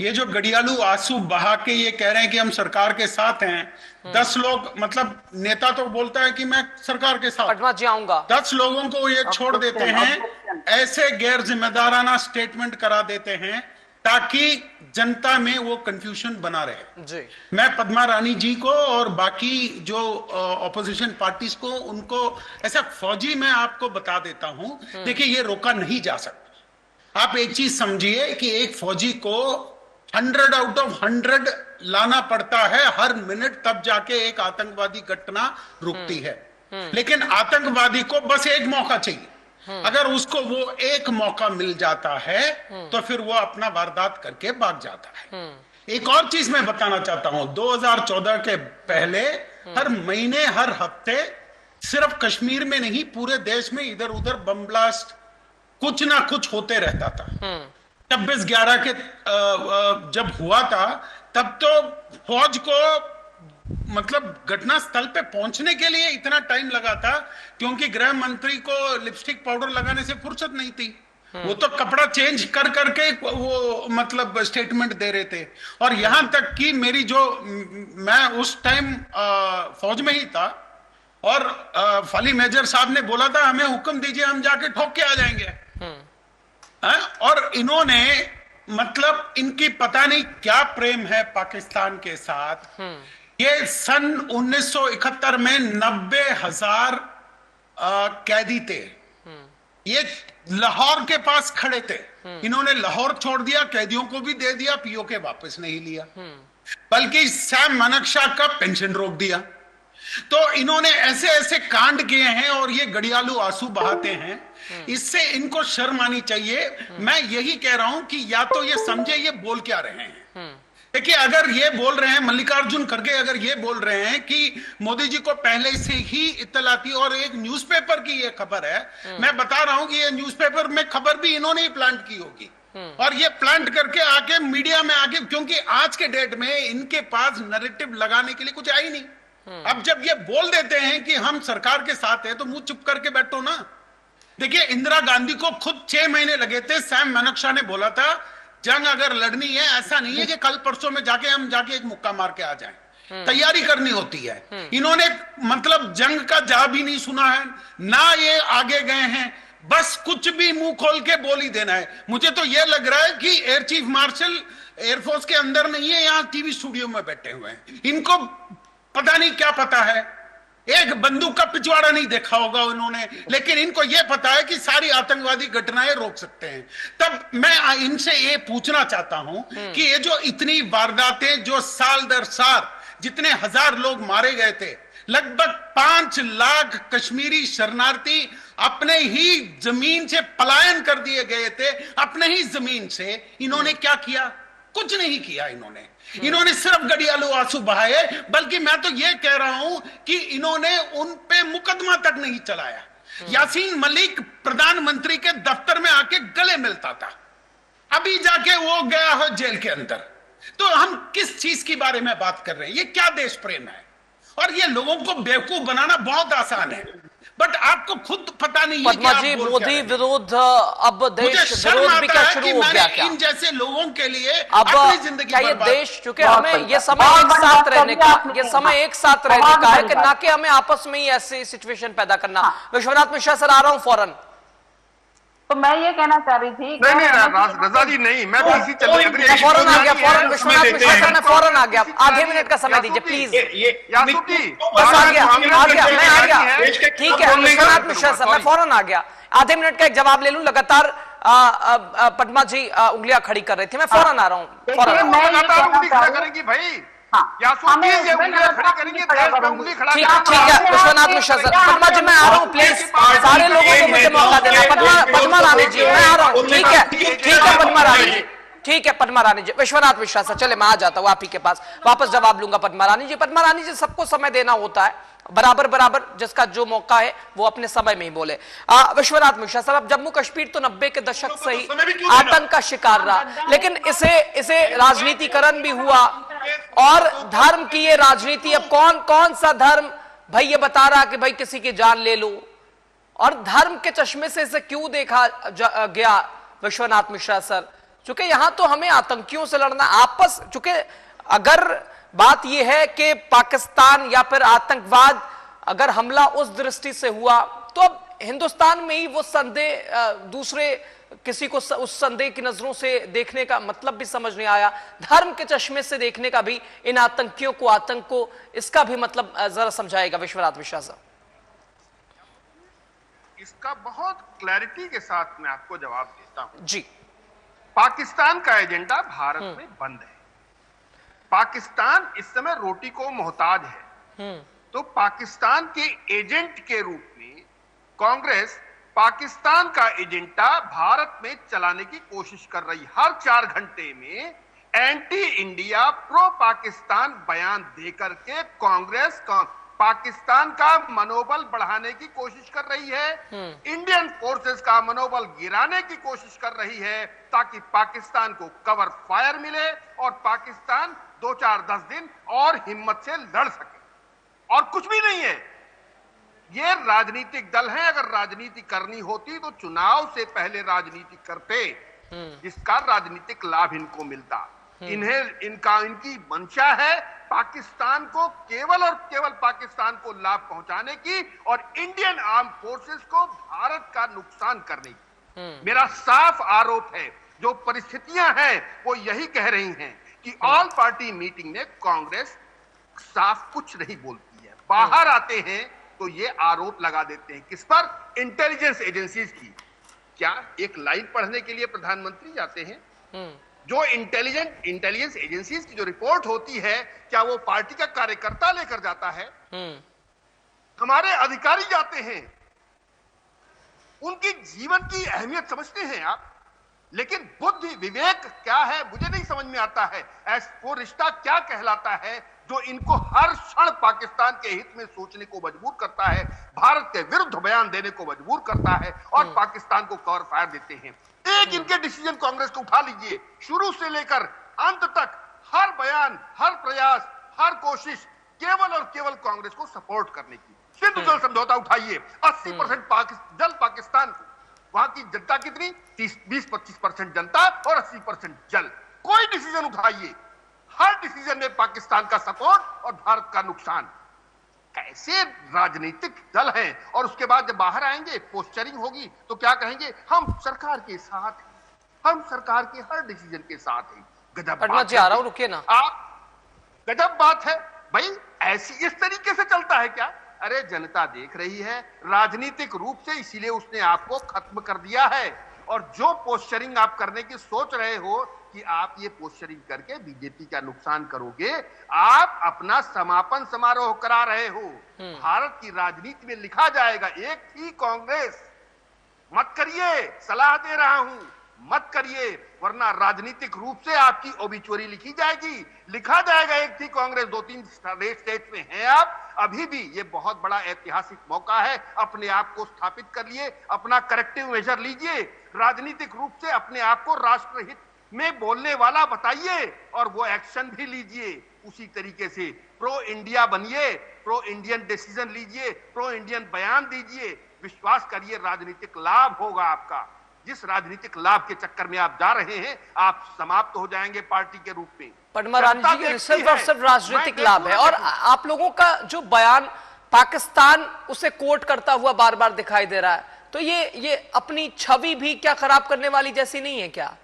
ये जो गड़ियालू आंसू बहा के ये कह रहे हैं कि हम सरकार के साथ हैं, 10 लोग, मतलब नेता तो बोलता है कि मैं सरकार के साथ आऊंगा, 10 लोगों को ये छोड़ देते हैं, ऐसे गैर जिम्मेदाराना स्टेटमेंट करा देते हैं ताकि जनता में वो कंफ्यूजन बना रहे जी। मैं पद्मा रानी जी को और बाकी जो ऑपोजिशन पार्टीज को, उनको ऐसा फौजी मैं आपको बता देता हूं, देखिए ये रोका नहीं जा सकता। आप एक चीज समझिए कि एक फौजी को 100 आउट ऑफ 100 लाना पड़ता है हर मिनट, तब जाके एक आतंकवादी घटना रुकती है। लेकिन आतंकवादी को बस एक मौका चाहिए, अगर उसको वो एक मौका मिल जाता है तो फिर वो अपना वारदात करके भाग जाता है। एक और चीज मैं बताना चाहता हूं, 2014 के पहले हर महीने हर हफ्ते सिर्फ कश्मीर में नहीं पूरे देश में इधर उधर बम ब्लास्ट कुछ ना कुछ होते रहता था। 26/11 के जब हुआ था तब तो फौज को मतलब घटना स्थल पे पहुंचने के लिए इतना टाइम लगा था क्योंकि गृह मंत्री को लिपस्टिक पाउडर लगाने से फुर्सत नहीं थी, वो तो कपड़ा चेंज कर करके वो मतलब स्टेटमेंट दे रहे थे। और यहां तक कि मेरी जो, मैं उस टाइम फौज में ही था और फाली मेजर साहब ने बोला था हमें हुक्म दीजिए हम जाके ठोक के आ जाएंगे। और इन्होंने मतलब इनकी पता नहीं क्या प्रेम है पाकिस्तान के साथ। ये सन 1971 में 90,000 कैदी थे। ये लाहौर के पास खड़े थे। इन्होंने लाहौर छोड़ दिया, कैदियों को भी दे दिया, पीओके वापस नहीं लिया, बल्कि सैम मनकशा का पेंशन रोक दिया। तो इन्होंने ऐसे ऐसे कांड किए हैं और ये गड़ियालू आंसू बहाते हैं। इससे इनको शर्म आनी चाहिए। मैं यही कह रहा हूं कि या तो ये समझे ये बोल क्या रहे हैं। देखिए, अगर ये बोल रहे हैं, मल्लिकार्जुन खड़गे अगर ये बोल रहे हैं कि मोदी जी को पहले से ही इत्तला थी, और एक न्यूज़पेपर की ये खबर है, मैं बता रहा हूं कि ये न्यूज़पेपर में खबर भी इन्होंने ही प्लांट की होगी, और ये प्लांट करके आके मीडिया में आके, क्योंकि आज के डेट में इनके पास नैरेटिव लगाने के लिए कुछ आई नहीं। अब जब ये बोल देते हैं कि हम सरकार के साथ हैं, तो मुंह चुप करके बैठो ना। देखिए, इंदिरा गांधी को खुद 6 महीने लगे थे। सैम मनकशा ने बोला था जंग अगर लड़नी है, ऐसा नहीं है कि कल परसों में हम जाके एक मुक्का मार के आ जाएं। तैयारी करनी होती है। इन्होंने मतलब जंग का जा भी नहीं सुना है ना, ये आगे गए हैं, बस कुछ भी मुंह खोल के बोल ही देना है। मुझे तो यह लग रहा है कि एयर चीफ मार्शल एयरफोर्स के अंदर नहीं है, यहां टीवी स्टूडियो में बैठे हुए हैं। इनको पता नहीं क्या पता है, एक बंदूक का पिछवाड़ा नहीं देखा होगा उन्होंने, लेकिन इनको यह पता है कि सारी आतंकवादी घटनाएं रोक सकते हैं। तब मैं इनसे ये पूछना चाहता हूं कि ये जो इतनी वारदातें, जो साल दर साल जितने हजार लोग मारे गए थे, लगभग 5 लाख कश्मीरी शरणार्थी अपने ही जमीन से पलायन कर दिए गए थे, अपने ही जमीन से। इन्होंने क्या किया? कुछ नहीं किया। इन्होंने सिर्फ गड़ियालू आंसू बहाए। बल्कि मैं तो यह कह रहा हूं कि इन्होंने उन पे मुकदमा तक नहीं चलाया। यासीन मलिक प्रधानमंत्री के दफ्तर में आके गले मिलता था, अभी जाके वो गया हो जेल के अंदर। तो हम किस चीज के बारे में बात कर रहे हैं? ये क्या देश प्रेम है? और ये लोगों को बेवकूफ बनाना बहुत आसान है, बट आपको खुद पता नहीं है कि आप जी, बोल मोदी क्या विरोध अब देश विरोध भी क्या शुरू हो गया क्या? इन जैसे लोगों के लिए अब अपनी जिंदगी क्या ये बर्बाद। देश, चूंकि हमें ये समय एक साथ रहने का, ये समय एक साथ रहने का है कि ना कि हमें आपस में ही ऐसी सिचुएशन पैदा करना। विश्वनाथ मिश्रा सर, आ रहा हूं फौरन। तो मैं ये कहना चाह रही थी, नहीं रजा जी नहीं, मैं पीसी चल रही फौरन आ गया, फौरन विश्वनाथ मिश्रा सर, मैं फौरन आ गया। आधे मिनट का समय दीजिए प्लीज। बस आ गया, मैं आ गया। ठीक है विश्वनाथ मिश्रा सर, मैं फौरन आ गया। आधे मिनट का एक जवाब ले लूं। लगातार पद्मा जी उंगलियां खड़ी कर रही थी, मैं फौरन आ रहा हूँ। फौरन करेंगी भाई, ठीक है विश्वनाथ मिश्रा सर। पद्मा जी मैं आ रहा हूँ प्लीज, सारे लोगों को मुझे मौका देना। पद्मा रानी जी मैं आ रहा हूँ। ठीक है पद्मा रानी जी, ठीक है पद्मा रानी जी। विश्वनाथ मिश्रा सर, चले मैं आ जाता हूँ आप ही के पास, वापस जवाब लूंगा। पद्मा रानी जी, सबको समय देना होता है बराबर, जिसका जो मौका है वो अपने समय में ही बोले। विश्वनाथ मिश्रा सर, अब जम्मू कश्मीर तो 90 के दशक से ही आतंक का शिकार रहा, लेकिन इसे राजनीतिकरण भी हुआ और धर्म की ये राजनीति। अब कौन सा धर्म भाई ये बता रहा कि भाई किसी की जान ले लो, और धर्म के चश्मे से इसे क्यों देखा गया? विश्वनाथ मिश्रा सर, चूंकि यहां तो हमें आतंकियों से लड़ना आपस, चूंकि अगर बात यह है कि पाकिस्तान या फिर आतंकवाद अगर हमला उस दृष्टि से हुआ, तो अब हिंदुस्तान में ही वो संदेह दूसरे किसी को उस संदेह की नजरों से देखने का मतलब भी समझ नहीं आया। धर्म के चश्मे से देखने का भी इन आतंकियों को, आतंक को, इसका भी मतलब जरा समझाएगा विश्वनाथ मिश्रा साहब। इसका बहुत क्लैरिटी के साथ मैं आपको जवाब देता हूं जी। पाकिस्तान का एजेंडा भारत में बंद है। पाकिस्तान इस समय रोटी को मोहताज है। तो पाकिस्तान के एजेंट के रूप में कांग्रेस पाकिस्तान का एजेंडा भारत में चलाने की कोशिश कर रही। हर 4 घंटे में एंटी इंडिया, प्रो पाकिस्तान बयान देकर के कांग्रेस पाकिस्तान का मनोबल बढ़ाने की कोशिश कर रही है। इंडियन फोर्सेस का मनोबल गिराने की कोशिश कर रही है, ताकि पाकिस्तान को कवर फायर मिले और पाकिस्तान 2-4-10 दिन और हिम्मत से लड़ सके। और कुछ भी नहीं है। ये राजनीतिक दल हैं। अगर राजनीति करनी होती तो चुनाव से पहले राजनीति करते, जिसका राजनीतिक लाभ इनको मिलता। इनकी मंशा है पाकिस्तान को केवल और केवल पाकिस्तान को लाभ पहुंचाने की और इंडियन आर्म फोर्सेस को भारत का नुकसान करने की। मेरा साफ आरोप है जो परिस्थितियां हैं वो यही कह रही हैं कि ऑल पार्टी मीटिंग में कांग्रेस साफ कुछ नहीं बोलती है, बाहर आते हैं तो ये आरोप लगा देते हैं किस पर? इंटेलिजेंस एजेंसीज की। क्या एक लाइन पढ़ने के लिए प्रधानमंत्री जाते हैं? जो इंटेलिजेंस एजेंसीज की जो रिपोर्ट होती है, क्या वो पार्टी का कार्यकर्ता लेकर जाता है? हमारे अधिकारी जाते हैं, उनकी जीवन की अहमियत समझते हैं आप, लेकिन बुद्धि विवेक क्या है मुझे नहीं समझ में आता है। वो रिश्ता क्या कहलाता है जो इनको हर क्षण पाकिस्तान के हित में सोचने को मजबूर करता है, भारत के विरुद्ध बयान देने को मजबूर करता है और पाकिस्तान को कवर फायर देते हैं। एक इनके डिसीजन कांग्रेस को उठा लीजिए, शुरू से लेकर अंत तक हर बयान, हर प्रयास, हर कोशिश केवल और केवल कांग्रेस को सपोर्ट करने की। सिंधु जल समझौता उठाइए, 80% जल पाकिस्तान को, वहां की जनता कितनी? 20-25% जनता और 80% जल। कोई डिसीजन उठाइए, हर डिसीजन में पाकिस्तान का सपोर्ट और भारत का नुकसान। कैसे राजनीतिक दल हैं? और उसके बाद जब बाहर आएंगे, पोस्चरिंग होगी तो क्या कहेंगे? हम सरकार के साथ हैं, हम सरकार के हर डिसीजन के साथ हैं। गजब बात है। आ रहा हूं, रुकिए ना आप, गजब बात है भाई। ऐसी इस तरीके से चलता है क्या? अरे जनता देख रही है राजनीतिक रूप से, इसीलिए उसने आपको खत्म कर दिया है। और जो पोस्चरिंग आप करने की सोच रहे हो कि आप ये पोस्चरिंग करके बीजेपी का नुकसान करोगे, आप अपना समापन समारोह करा रहे हो। भारत की राजनीति में लिखा जाएगा एक थी कांग्रेस। मत करिए, सलाह दे रहा हूं, मत करिए, वरना राजनीतिक रूप से आपकी ओबिचुअरी लिखी जाएगी। लिखा जाएगा एक थी कांग्रेस, 2-3 स्टेट में हैं आप अभी भी। ये बहुत बड़ा ऐतिहासिक मौका है, अपने आप को स्थापित करिए, अपना करेक्टिव मेजर लीजिए, राजनीतिक रूप से अपने आप को राष्ट्रहित में बोलने वाला बताइए और वो एक्शन भी लीजिए। उसी तरीके से प्रो इंडिया बनिए, प्रो इंडियन डिसीजन लीजिए, प्रो इंडियन बयान दीजिए। विश्वास करिए राजनीतिक लाभ होगा आपका। जिस राजनीतिक लाभ के चक्कर में आप जा रहे हैं, आप समाप्त हो जाएंगे पार्टी के रूप में। पद्मा रानी जी, ये सिर्फ और सिर्फ राजनीतिक लाभ है। और आप लोगों का जो बयान पाकिस्तान उसे कोट करता हुआ बार बार दिखाई दे रहा है, तो ये अपनी छवि भी क्या खराब करने वाली जैसी नहीं है क्या?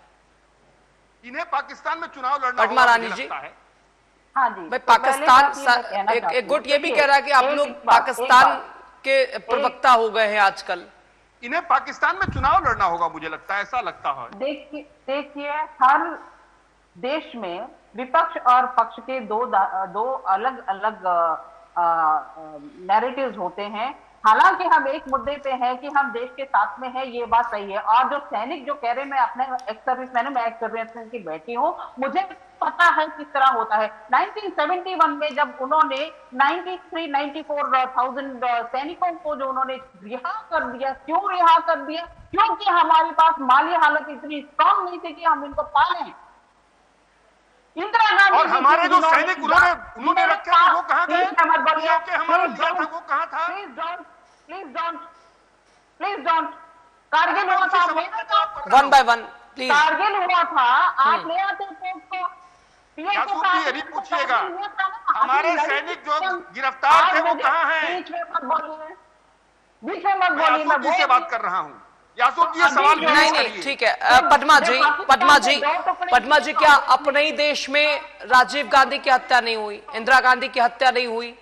इन्हें पाकिस्तान में चुनाव लड़ना होगा, पद्मा रानी जी। हाँ जी, भाई पाकिस्तान, एक गुट ये भी कह रहा है कि आप लोग पाकिस्तान के प्रवक्ता हो गए हैं आजकल। इन्हें पाकिस्तान में चुनाव लड़ना होगा, मुझे लगता है, ऐसा लगता है। देखिए हर देश में विपक्ष और पक्ष के दो अलग अलग नैरेटिव्स होते हैं। हालांकि हम एक मुद्दे पे हैं कि हम देश के साथ में हैं, ये बात सही है। और जो सैनिक जो कह रहे हैं, मैं अपने एक्स सर्विसमैन हूं, मैं एक्स सर्विसमैन की बेटी हूं, मुझे पता है किस तरह होता है। 1971 में जब उन्होंने 93-94,000 सैनिकों को जो उन्होंने रिहा कर दिया, क्यों रिहा कर दिया? क्योंकि हमारे पास माली हालत इतनी स्ट्रांग नहीं थी कि हम इनको पालें। इंदिरा गांधी और हमारे जो सैनिक उन्होंने रखे थे वो कहां गए? हमारा लिया था वो कहां था? Please don't. कारगिल हुआ था, one by one please. Kargil हुआ था, आप ले आते को ये भी पूछिएगा, हमारे सैनिक जो गिरफ्तार थे वो कहां हैं? बीच में मत बोलिए, बीच में मत बोलिए। मैं से बात कर रहा हूं। यासूब जी, ये सवाल नहीं, ठीक है। पद्मा जी, क्या अपने ही देश में राजीव गांधी की हत्या नहीं हुई, इंदिरा गांधी की हत्या नहीं हुई?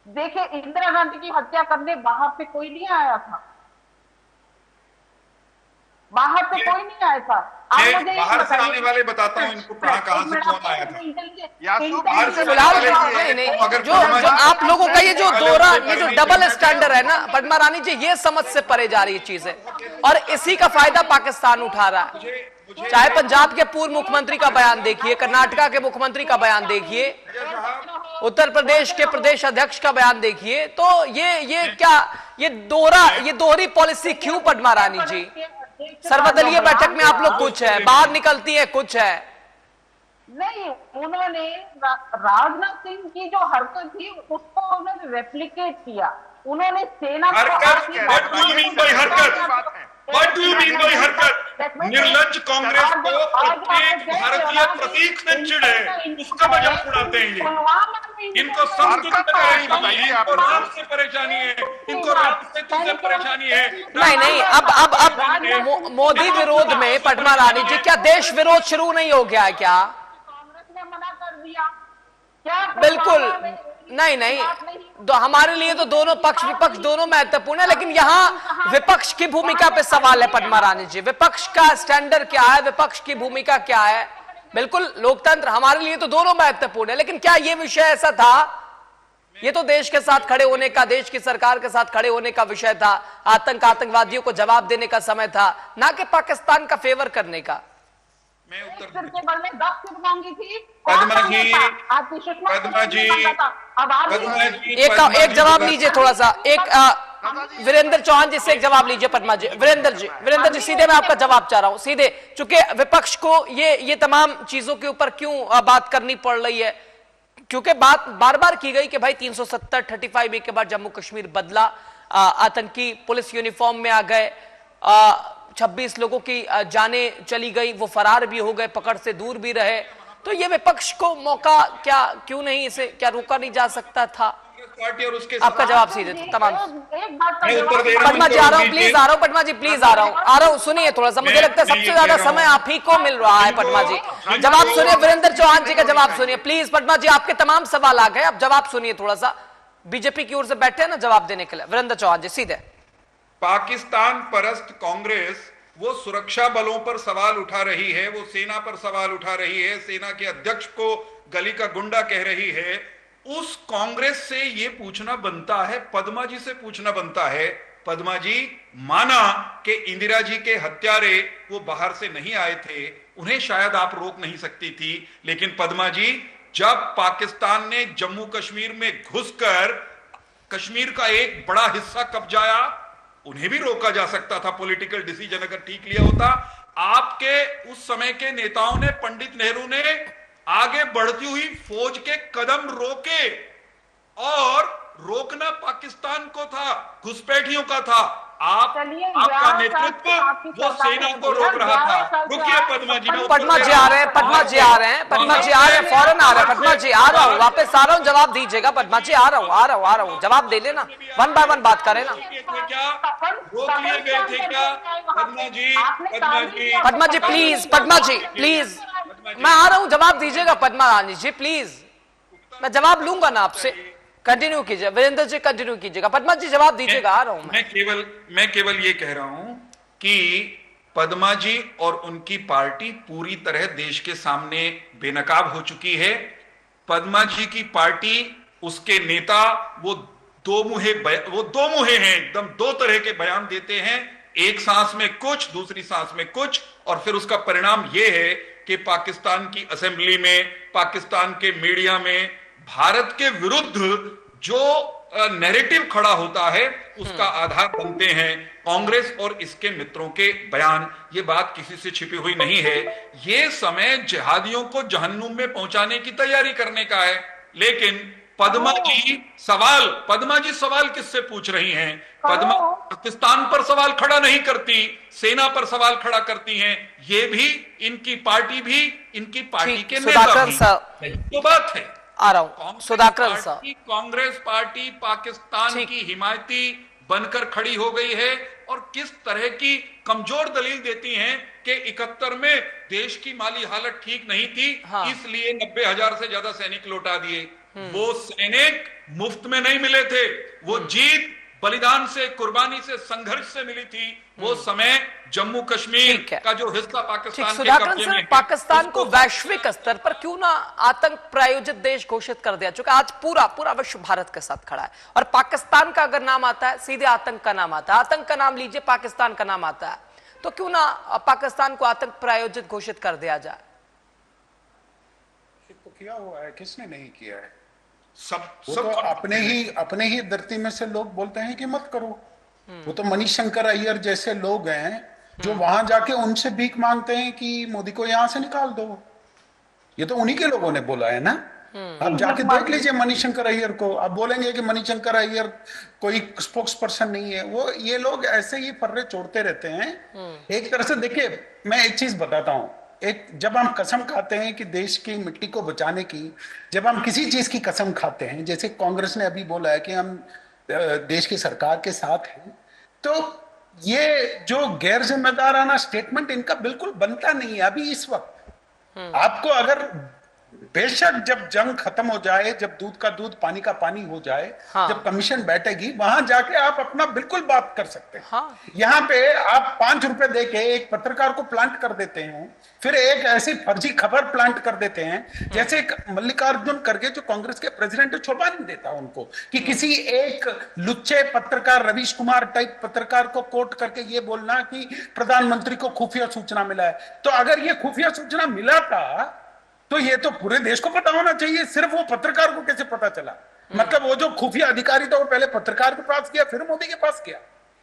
देखिए, इंदिरा गांधी की हत्या करने बाहर से कोई नहीं आया था, बाहर से कोई नहीं आया था। बाहर से आने वाले बताता हूं इनको कहां से कौन आया था। जो आप लोगों का ये जो दोहरा, ये जो डबल स्टैंडर्ड है ना पद्मा रानी जी, ये समझ से परे जा रही चीजें, और इसी का फायदा पाकिस्तान उठा रहा है। चाहे पंजाब के पूर्व मुख्यमंत्री का बयान देखिए, कर्नाटका के मुख्यमंत्री का बयान देखिए, उत्तर प्रदेश के प्रदेश अध्यक्ष का बयान देखिए, तो ये क्या, ये दोहरी पॉलिसी क्यों पद्मा रानी जी? सर्वदलीय बैठक में आप लोग कुछ है, बाहर निकलती है कुछ है। नहीं, उन्होंने राजनाथ सिंह की जो हरकत थी उसको उन्होंने रेप्लिकेट किया। उन्होंने सेना निर्लज्ज कांग्रेस को प्रत्येक भारतीय प्रतीक से चिढ़े, उसका मजाक उड़ाते हैं ये। इनको इनको रात से परेशानी है, इनको रात से परेशानी है। नहीं, अब मोदी विरोध में पद्मा रानी जी क्या देश विरोध शुरू नहीं हो गया है क्या? कांग्रेस ने मना कर दिया क्या? बिल्कुल नहीं, तो हमारे लिए तो दोनों पक्ष विपक्ष दोनों महत्वपूर्ण है, लेकिन यहाँ विपक्ष की भूमिका पे सवाल है पद्मा रानी जी। विपक्ष का स्टैंडर्ड क्या है, विपक्ष की भूमिका क्या है? बिल्कुल लोकतंत्र हमारे लिए तो दोनों महत्वपूर्ण है, लेकिन क्या ये विषय ऐसा था? ये तो देश के साथ खड़े होने का, देश की सरकार के साथ खड़े होने का विषय था। आतंकवादियों को जवाब देने का समय था, ना कि पाकिस्तान का फेवर करने का। मैं उत्तर के बल में 10 सीट मांगी थी पद्मा जी, एक जवाब लीजिए थोड़ा सा। वीरेंद्र चौहान जी से एक जवाब लीजिए पद्मा जी। वीरेंद्र जी सीधे मैं आपका जवाब चाह रहा हूं सीधे, चूंकि विपक्ष को ये तमाम चीजों के ऊपर क्यों बात करनी पड़ रही है? क्योंकि बात बार बार की गई कि भाई 370 35 के बाद जम्मू कश्मीर बदला, आतंकी पुलिस यूनिफॉर्म में आ गए, 26 लोगों की जाने चली गई, वो फरार भी हो गए, पकड़ से दूर भी रहे। तो ये विपक्ष को मौका क्यों नहीं, इसे क्या रोका नहीं जा सकता था? पार्टी और उसके आपका जवाब सीधे तमाम। एक बात का उत्तर दे रहा हूं, पद्मा जी आ रहा हूं, प्लीज आ रहा हूं पद्मा जी, प्लीज आ रहा हूं, सुनिए थोड़ा सा। मुझे लगता है सबसे ज्यादा समय आप ही को मिल रहा है पद्मा जी। जवाब सुनिए, वीरेंद्र चौहान जी का जवाब सुनिए प्लीज। पद्मा जी आपके तमाम सवाल आ गए, अब जवाब सुनिए थोड़ा सा। बीजेपी की ओर से बैठे हैं ना जवाब देने के लिए। वीरेंद्र चौहान जी सीधे। पाकिस्तान परस्त कांग्रेस वो सुरक्षा बलों पर सवाल उठा रही है, वो सेना पर सवाल उठा रही है, सेना के अध्यक्ष को गली का गुंडा कह रही है। उस कांग्रेस से ये पूछना बनता है, पद्मा जी से पूछना बनता है, पद्मा जी माना कि इंदिरा जी के हत्यारे वो बाहर से नहीं आए थे, उन्हें शायद आप रोक नहीं सकती थी, लेकिन पद्मा जी जब पाकिस्तान ने जम्मू कश्मीर में घुसकर कश्मीर का एक बड़ा हिस्सा कब्जाया, उन्हें भी रोका जा सकता था। पॉलिटिकल डिसीजन अगर ठीक लिया होता। आपके उस समय के नेताओं ने, पंडित नेहरू ने आगे बढ़ती हुई फौज के कदम रोके, और रोकना पाकिस्तान को था, घुसपैठियों का था। आपका नेतृत्व वो सेना को रोक रहा था। रुकिए पद्मा जी, पद्मा जी आ रहे हैं, पद्मा जी आ रहे हैं, पद्मा जी आ रहे हैं, फौरन आ रहे हैं। पद्मा जी आ रहा हूं, वापस आ रहा हूं, जवाब दीजिएगा। पद्मा जी आ रहा हूं, जवाब दे लेना, 1 बाय 1 बात करें ना। रोक लिए गए थे क्या पद्मा जी? पद्मा जी प्लीज, पद्मा जी प्लीज, मैं आ रहा हूं, जवाब दीजिएगा पद्मा रानी जी प्लीज। मैं जवाब लूंगा ना आपसे, कंटिन्यू कीजिए। वीरेंद्र जी कंटिन्यू कीजिएगा, पद्मा जी जवाब दीजिएगा। आ रहा हूं मैं केवल ये कह रहा हूं कि पद्मा जी और उनकी पार्टी पूरी तरह देश के सामने बेनकाब हो चुकी है। पद्मा जी की पार्टी, उसके नेता वो दो मुहे हैं, एकदम दो तरह के बयान देते हैं, एक सांस में कुछ, दूसरी सांस में कुछ, और फिर उसका परिणाम यह है कि पाकिस्तान की असेंबली में, पाकिस्तान के मीडिया में भारत के विरुद्ध जो नैरेटिव खड़ा होता है उसका आधार बनते हैं कांग्रेस और इसके मित्रों के बयान। ये बात किसी से छिपी हुई नहीं है। ये समय जिहादियों को जहन्नुम में पहुंचाने की तैयारी करने का है। लेकिन पद्मा जी सवाल किससे पूछ रही हैं? पद्मा पाकिस्तान पर सवाल खड़ा नहीं करती, सेना पर सवाल खड़ा करती हैं। ये भी इनकी पार्टी भी, इनकी पार्टी के नेता भी। तो बात है, आ रहा हूं सुधाकर साहब। कांग्रेस पार्टी पाकिस्तान की हिमायती बनकर खड़ी हो गई है, और किस तरह की कमजोर दलील देती हैं कि 71 में देश की माली हालत ठीक नहीं थी, इसलिए 90,000 से ज्यादा सैनिक लौटा दिए। वो सैनिक मुफ्त में नहीं मिले थे, वो जीत बलिदान से, कुर्बानी से, संघर्ष से मिली थी। वो समय जम्मू कश्मीर का जो हिस्सा पाकिस्तान के कब्जे में है, पाकिस्तान को वैश्विक स्तर पर क्यों ना आतंक प्रायोजित देश घोषित कर दिया, चूंकि आज पूरा विश्व भारत के साथ खड़ा है, और पाकिस्तान का अगर नाम आता है सीधे आतंक का नाम आता है। आतंक का नाम लीजिए, पाकिस्तान का नाम आता है, तो क्यों ना पाकिस्तान को आतंक प्रायोजित घोषित कर दिया जाए? तो किया हुआ है, किसने नहीं किया है? सब तो अपने ही धरती में से लोग बोलते हैं कि मत करो। वो तो मणिशंकर अय्यर जैसे लोग हैं जो वहां जाके उनसे भीख मांगते हैं कि मोदी को यहां से निकाल दो। ये तो उन्हीं के लोगों ने बोला है ना। आप जाके देख लीजिए मणिशंकर अय्यर को, आप बोलेंगे कि मणिशंकर अय्यर कोई स्पोक्स पर्सन नहीं है। वो ये लोग ऐसे ही फर्रे छोड़ते रहते हैं। एक तरह से देखिए, मैं एक चीज बताता हूं, एक जब हम कसम खाते हैं कि देश की मिट्टी को बचाने की, जब हम किसी चीज की कसम खाते हैं, जैसे कांग्रेस ने अभी बोला है कि हम देश की सरकार के साथ हैं, तो ये जो गैर जिम्मेदाराना स्टेटमेंट इनका बिल्कुल बनता नहीं है अभी इस वक्त। आपको अगर बेशक जब जंग खत्म हो जाए, जब दूध का दूध पानी का पानी हो जाए, हाँ। जब कमीशन बैठेगी वहां जाके आप अपना बिल्कुल बात कर सकते हैं। हाँ। यहाँ पे आप 5 रुपए देके एक पत्रकार को प्लांट कर देते हैं, फिर एक ऐसी फर्जी खबर प्लांट कर देते हैं, जैसे एक मल्लिकार्जुन खड़गे जो कांग्रेस के प्रेसिडेंट, शोभा नहीं देता उनको कि किसी एक लुच्चे पत्रकार, रवीश कुमार टाइप पत्रकार को कोट करके ये बोलना कि प्रधानमंत्री को खुफिया सूचना मिला है। तो अगर ये खुफिया सूचना मिला था तो ये तो पूरे देश को पता होना चाहिए, सिर्फ वो पत्रकार को कैसे पता चला? मतलब वो जो खुफिया अधिकारी था वो पहले पत्रकार के पास गया, फिर मोदी के पास गया।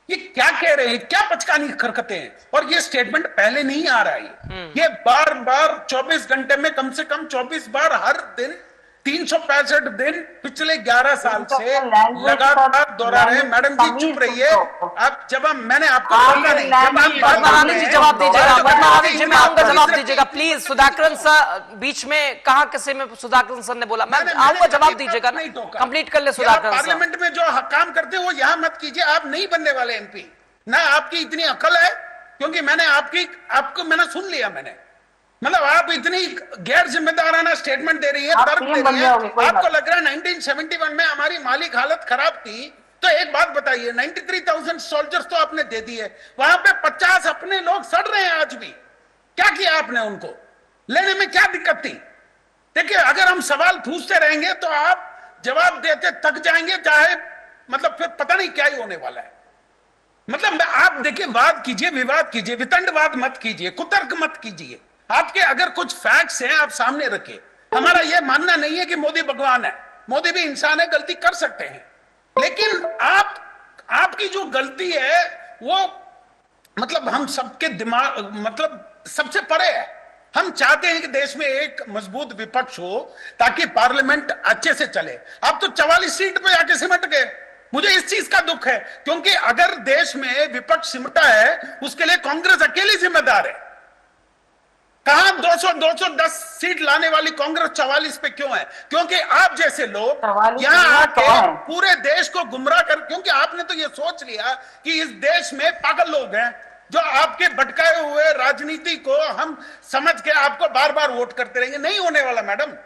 ये क्या कह रहे हैं, क्या पचकानी हरकतें हैं? और ये स्टेटमेंट पहले नहीं आ रहा है, ये बार बार 24 घंटे में कम से कम 24 बार हर दिन 365 दिन पिछले 11 साल से लगातार दोहरा रहे। मैडम जी चुप रहिए, आप जब मैंने आपको बोला नहीं, वर्मा जी जवाब दीजिएगा, वर्मा जी मैं आऊंगा, जवाब दीजिएगा प्लीज। सुधाकरन सर बीच में कहा किसी में, सुधाकरन सर ने बोला, मैं आऊंगा, जवाब दीजिएगा ना, कंप्लीट कर ले सुधाकरन सर। पार्लियामेंट में जो काम करते हो यहाँ मत कीजिए, आप नहीं बनने वाले एमपी, ना आपकी इतनी अकल है, क्योंकि मैंने आपको मैंने सुन लिया, मैंने मतलब आप इतनी गैर जिम्मेदाराना स्टेटमेंट दे रही है, तर्क दे रही है। आपको लग रहा है 1971 में हमारी मालिक हालत खराब थी, तो एक बात बताइए, 93,000 सोल्जर्स तो आपने दे दिए, वहां पे 50 अपने लोग सड़ रहे हैं आज भी। क्या किया आपने? उनको लेने में क्या दिक्कत थी? देखिए, अगर हम सवाल पूछते रहेंगे तो आप जवाब देते थक जाएंगे, चाहे मतलब फिर पता नहीं क्या ही होने वाला है। मतलब आप देखिए, बात कीजिए, विवाद कीजिए, वितंडवाद मत कीजिए, कुतर्क मत कीजिए। आपके अगर कुछ फैक्ट्स हैं आप सामने रखिए। हमारा यह मानना नहीं है कि मोदी भगवान है, मोदी भी इंसान है, गलती कर सकते हैं, लेकिन आपकी जो गलती है वो मतलब हम सबके दिमाग, मतलब सबसे परे है। हम चाहते हैं कि देश में एक मजबूत विपक्ष हो ताकि पार्लियामेंट अच्छे से चले। अब तो 44 सीट पे आके सिमट गए। मुझे इस चीज का दुख है, क्योंकि अगर देश में विपक्ष सिमटा है उसके लिए कांग्रेस अकेली जिम्मेदार है। कहां 210 सीट लाने वाली कांग्रेस 44 पे क्यों है? क्योंकि आप जैसे लोग यहां आके पूरे देश को गुमराह कर, क्योंकि आपने तो ये सोच लिया कि इस देश में पागल लोग हैं जो आपके भटकाए हुए राजनीति को हम समझ के आपको बार बार वोट करते रहेंगे। नहीं होने वाला मैडम।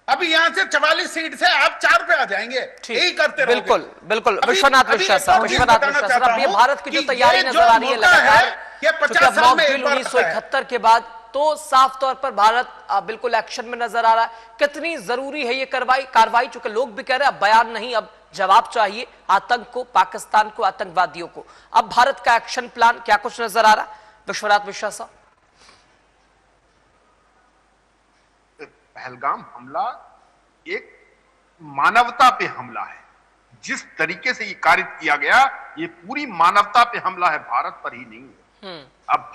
अभी यहां से 44 सीट से आप 4 पे आ जाएंगे, यही करते रहोगे। बिल्कुल बिल्कुल। विश्वनाथ मिश्रा साहब, ये भारत की जो तैयारी नजर आ रही है लगातार, ये 50 साल में 1971 के बाद, तो साफ तौर पर भारत बिल्कुल एक्शन में नजर आ रहा है। कितनी जरूरी है ये कार्रवाई? चूंकि लोग भी कह रहे हैं अब बयान नहीं, अब जवाब चाहिए आतंक को, पाकिस्तान को, आतंकवादियों को। अब भारत का एक्शन प्लान क्या कुछ नजर आ रहा है विश्वनाथ मिश्रा साहब? पहलगाम हमला एक मानवता पे हमला है। जिस तरीके से ये कारित किया गया, ये पूरी मानवता पे हमला है, भारत पर ही नहीं है। अब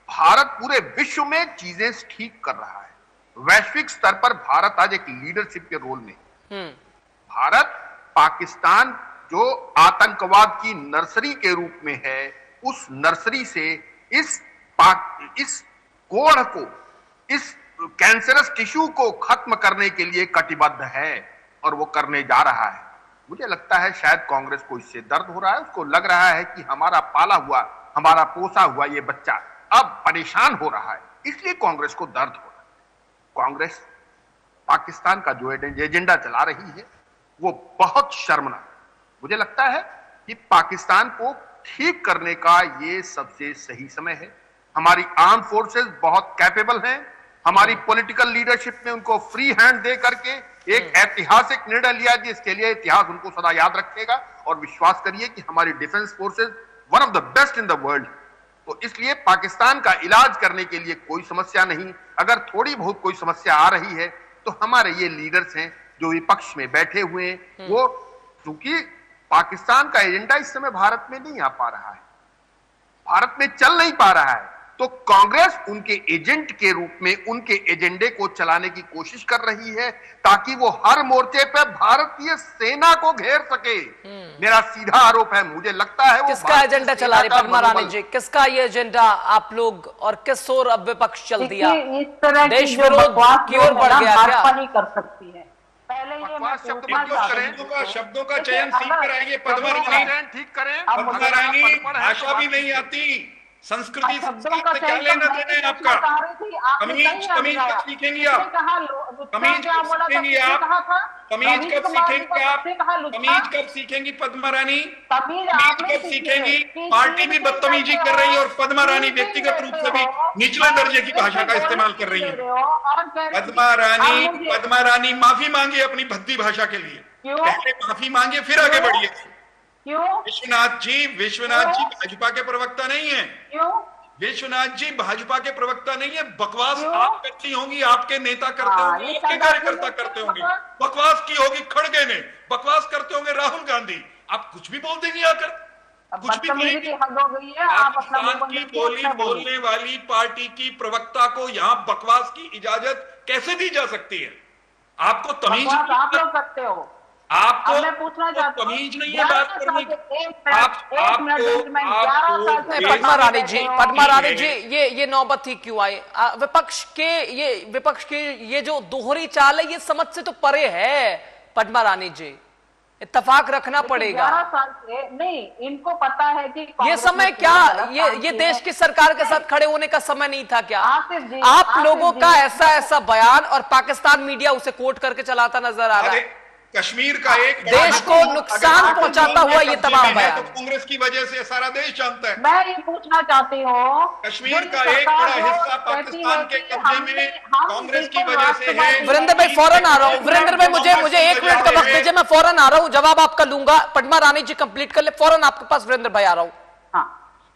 भारत पूरे विश्व में चीजें ठीक कर रहा है। वैश्विक स्तर पर भारत आज एक लीडरशिप के रोल में। भारत पाकिस्तान जो आतंकवाद की नर्सरी के रूप में है, उस नर्सरी से इस कोढ़ को, इस कैंसरस टिश्यू को खत्म करने के लिए कटिबद्ध है और वो करने जा रहा है। मुझे लगता है शायद कांग्रेस को इससे दर्द हो रहा है। उसको लग रहा है कि हमारा पाला हुआ, हमारा पोसा हुआ ये बच्चा अब परेशान हो रहा है, इसलिए कांग्रेस को दर्द हो रहा है। कांग्रेस पाकिस्तान का जो एजेंडा चला रही है वो बहुत शर्मनाक। मुझे लगता है कि पाकिस्तान को ठीक करने का ये सबसे सही समय है। हमारी आर्म फोर्सेस बहुत कैपेबल हैं। हमारी पॉलिटिकल लीडरशिप ने उनको फ्री हैंड दे करके एक ऐतिहासिक निर्णय लिया, जिसके लिए इतिहास उनको सदा याद रखेगा। और विश्वास करिए कि हमारी defence forces one of the best in the world. तो इसलिए पाकिस्तान का इलाज करने के लिए कोई समस्या नहीं। अगर थोड़ी बहुत कोई समस्या आ रही है तो हमारे ये लीडर्स हैं जो विपक्ष में बैठे हुए हैं, वो क्योंकि पाकिस्तान का एजेंडा इस समय भारत में नहीं आ पा रहा है, भारत में चल नहीं पा रहा है, तो कांग्रेस उनके एजेंट के रूप में उनके एजेंडे को चलाने की कोशिश कर रही है ताकि वो हर मोर्चे पे भारतीय सेना को घेर सके। मेरा सीधा आरोप है, मुझे लगता है वो किसका एजेंडा चला रही पद्मा रानी जी, किसका ये एजेंडा आप लोग और किस ओर अब विपक्ष चल दिया? इस तरह देश विरोध की ओर बढ़ गया क्या? नहीं कर सकती है। पहले ये शब्दों का चयन सीख कर आइए पद्मा रानी, ठीक करें। पद्मा रानी भाषा भी नहीं आती, संस्कृति से क्या लेना देना है आपका? कमीज कब सीखेंगी आप? कमीज कब सीखेंगी आप? कमीज कब सीखेंगी आप? कमीज कब सीखेंगी पद्मा रानी? कमीज कब सीखेंगी? पार्टी भी बदतमीजी कर रही है और पद्मा रानी व्यक्तिगत रूप से भी निचले दर्जे की भाषा का इस्तेमाल कर रही है। पद्मा रानी माफी मांगी अपनी भद्दी भाषा के लिए, पहले माफी मांगे फिर आगे बढ़िए। विश्वनाथ जी भाजपा के प्रवक्ता नहीं है। विश्वनाथ जी भाजपा के प्रवक्ता नहीं है। बकवास आप करती होंगी, आपके नेता करते होंगे, आपके कार्यकर्ता करते होंगे। बकवास की होगी खड़गे ने, बकवास करते होंगे राहुल गांधी, आप कुछ भी बोल देंगे आकर, कुछ भी कहेंगे। पाकिस्तान की बोली बोलने वाली पार्टी की प्रवक्ता को यहाँ बकवास की इजाजत कैसे दी जा सकती है? आपको तमीज आप लोग करते हो। आपको मैं पूछना चाहता हूं, तमीज नहीं है बात करने की। पद्मा रानी जी ये नौबत ही क्यों आई? विपक्ष के ये जो दोहरी चाल है ये समझ से तो परे है पद्मा रानी जी, इत्तेफाक रखना पड़ेगा। 11 साल से नहीं, इनको पता है कि ये समय क्या ये देश की सरकार के साथ खड़े होने का समय नहीं था क्या? आप लोगों का ऐसा बयान और पाकिस्तान मीडिया उसे कोट करके चलाता नजर आ रहा है। कश्मीर का एक देश को नुकसान पहुंचाता हुआ ये तमाम बयान तो कांग्रेस की वजह से सारा देश जानता है। मैं ये पूछना चाहती हूँ, कश्मीर का एक बड़ा हिस्सा पाकिस्तान के कब्जे में कांग्रेस की वजह से है। वीरेंद्र भाई फौरन आ रहा हूँ, वीरेंद्र भाई मुझे 1 मिनट का वक्त दीजिए, मैं फौरन आ रहा हूँ, जवाब आपका लूंगा। पद्मा रानी जी कंप्लीट कर ले, फौरन आपके पास वीरेंद्र भाई आ रहा हूँ।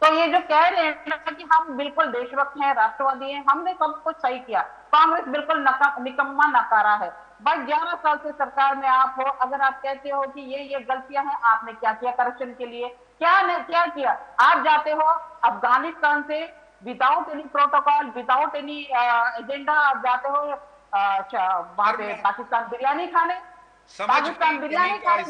तो ये जो कह रहे हैं ना कि हम बिल्कुल देशभक्त हैं, राष्ट्रवादी हैं, हमने सब कुछ सही किया, कांग्रेस बिल्कुल निकम्मा नकारा है। बस 11 साल से सरकार में आप हो, अगर आप कहते हो कि ये गलतियां हैं, आपने क्या किया करप्शन के लिए? क्या किया? आप जाते हो अफगानिस्तान से without any protocol, without any agenda, आप जाते हो वहां पे पाकिस्तान बिरयानी खाने, पाकिस्तान बिरयानी खाने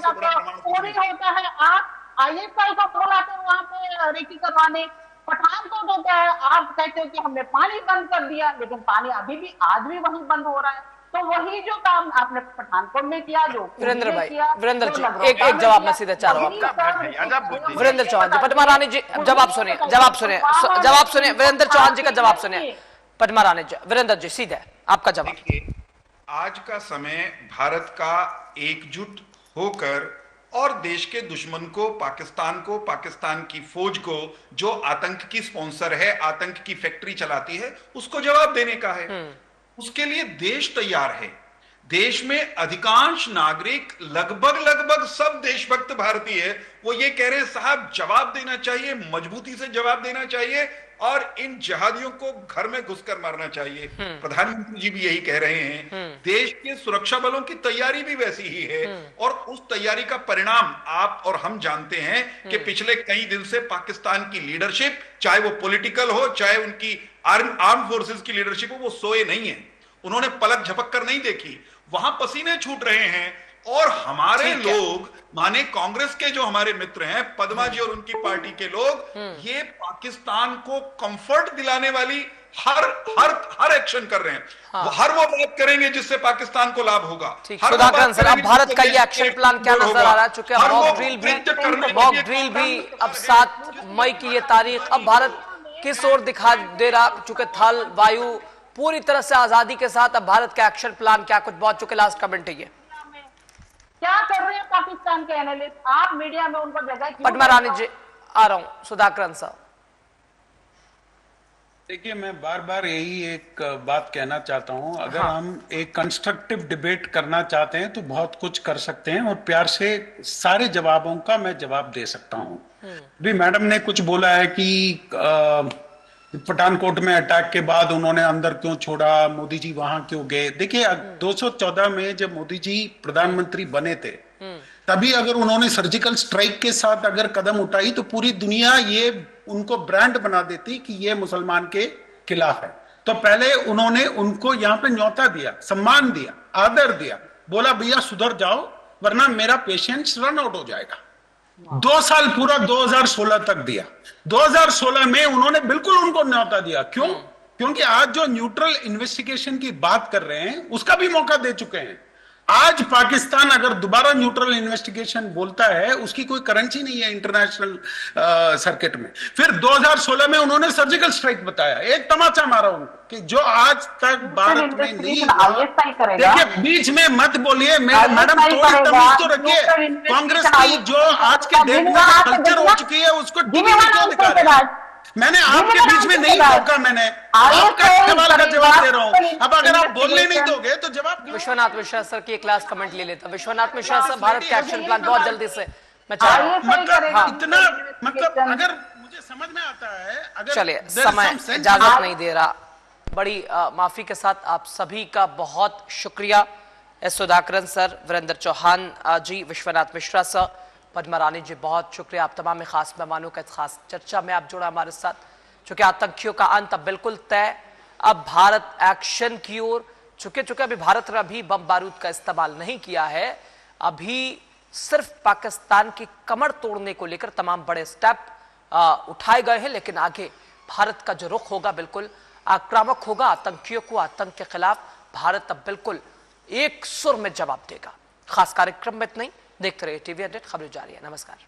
पूरी होता है। आप ISI को बुलाते हो वहां पे रेकी करवाने, पठानकोट होता है, आप कहते हो कि हमने पानी बंद कर दिया, लेकिन पानी अभी भी आज भी वही बंद हो रहा है। तो वही जो काम आपने पठानकोट में किया, जो वीरेंद्र जी एक जवाब मैं सीधे चाह रहा हूँ आपका। वीरेंद्र चौहान जी, पद्मा रानी जी जवाब सुनिए वीरेंद्र चौहान जी का जवाब सुनिए। पद्मा रानी जी, वीरेंद्र जी सीधे आपका जवाब। आज का समय भारत का एकजुट होकर और देश के दुश्मन को, पाकिस्तान की फौज को, जो आतंक की स्पॉन्सर है, आतंक की फैक्ट्री चलाती है, उसको जवाब देने का है। उसके लिए देश तैयार है। देश में अधिकांश नागरिक, लगभग सब देशभक्त भारतीय है, वो ये कह रहे हैं साहब जवाब देना चाहिए, मजबूती से जवाब देना चाहिए और इन जिहादियों को घर में घुसकर मारना चाहिए। प्रधानमंत्री जी भी यही कह रहे हैं। देश के सुरक्षा बलों की तैयारी भी वैसी ही है और उस तैयारी का परिणाम आप और हम जानते हैं कि पिछले कई दिन से पाकिस्तान की लीडरशिप, चाहे वो पॉलिटिकल हो, चाहे उनकी आर्म फोर्सेस की लीडरशिप हो, वो सोए नहीं है। उन्होंने पलक झपक कर नहीं देखी, वहां पसीने छूट रहे हैं। और हमारे लोग, माने कांग्रेस के जो हमारे मित्र हैं, पद्मा जी और उनकी पार्टी के लोग, ये पाकिस्तान को कंफर्ट दिलाने वाली हर एक्शन कर रहे हैं। हर वो बात करेंगे जिससे पाकिस्तान को लाभ होगा। अब भारत का ये एक्शन प्लान क्या नजर आ रहा है? चूंकि मॉक ड्रिल भी अब 7 मई की ये तारीख, अब भारत किस ओर दिखा दे रहा? चूंकि थल वायु पूरी तरह से आजादी के साथ, अब भारत का एक्शन प्लान क्या कुछ बहुत चुके? लास्ट कमेंट है ये, क्या कर रहे हैं पाकिस्तान के एनालिस्ट? आप मीडिया में उनको जगह क्यों? पद्मा रानी जी आ रहा हूं, सुधाकर साहब। देखिए, मैं बार बार यही एक बात कहना चाहता हूं, अगर हम एक कंस्ट्रक्टिव डिबेट करना चाहते हैं तो बहुत कुछ कर सकते हैं और प्यार से सारे जवाबों का मैं जवाब दे सकता हूं। भी मैडम ने कुछ बोला है कि पठानकोट में अटैक के बाद उन्होंने अंदर क्यों छोड़ा, मोदी जी वहां क्यों गए? देखिए, 2014 में जब मोदी जी प्रधानमंत्री बने थे तभी अगर उन्होंने सर्जिकल स्ट्राइक के साथ अगर कदम उठाई तो पूरी दुनिया ये उनको ब्रांड बना देती कि ये मुसलमान के खिलाफ है। तो पहले उन्होंने उनको यहां पे न्योता दिया, सम्मान दिया, आदर दिया, बोला भैया सुधर जाओ वरना मेरा पेशेंस रन आउट हो जाएगा। 2 साल पूरा 2016 तक दिया। 2016 में उन्होंने बिल्कुल उनको न्योता दिया। क्यों? क्योंकि आज जो न्यूट्रल इन्वेस्टिगेशन की बात कर रहे हैं उसका भी मौका दे चुके हैं। आज पाकिस्तान अगर दोबारा न्यूट्रल इन्वेस्टिगेशन बोलता है उसकी कोई करेंसी नहीं है इंटरनेशनल सर्किट में। फिर 2016 में उन्होंने सर्जिकल स्ट्राइक बताया, एक तमाचा मारा उनको कि जो आज तक भारत में नहीं हुआ। देखिए बीच में मत बोलिए मैडम, थोड़ी तमीज तो रखिए। कांग्रेस की जो आज के डेट में कल्चर हो चुकी है उसको टीवी में क्यों दिखा रहे हैं? मैंने आपके बीच में नहीं रोका, मैंने आपका सवाल का जवाब दे रहा हूं। अब अगर आप बोलने नहीं दोगे तो जवाब। विश्वनाथ मिश्रा सर की एक लास्ट कमेंट ले लेता। विश्वनाथ मिश्रा सर, भारत का एक्शन प्लान बहुत जल्दी से मैं चाह रहा हूं। इतना मतलब अगर मुझे समझ में आता है, अगर चलिए समय इजाजत नहीं दे रहा, बड़ी माफी के साथ आप सभी का बहुत शुक्रिया। एस सुधाकरन सर, वीरेंद्र चौहान जी, विश्वनाथ मिश्रा सर, पद्मा रानी जी, बहुत शुक्रिया आप तमाम खास मेहमानों का। खास चर्चा में आप जुड़ा हमारे साथ। चूंकि आतंकियों का अंत अब बिल्कुल तय, अब भारत एक्शन की ओर चुके अभी भारत ने अभी बम बारूद का इस्तेमाल नहीं किया है, अभी सिर्फ पाकिस्तान की कमर तोड़ने को लेकर तमाम बड़े स्टेप उठाए गए हैं। लेकिन आगे भारत का जो रुख होगा बिल्कुल आक्रामक होगा। आतंकियों को आतंक के खिलाफ भारत अब बिल्कुल एक सुर में जवाब देगा। खास कार्यक्रम में इतना ही। देखते रहिए टीवी 100, खबरें जारी है। नमस्कार।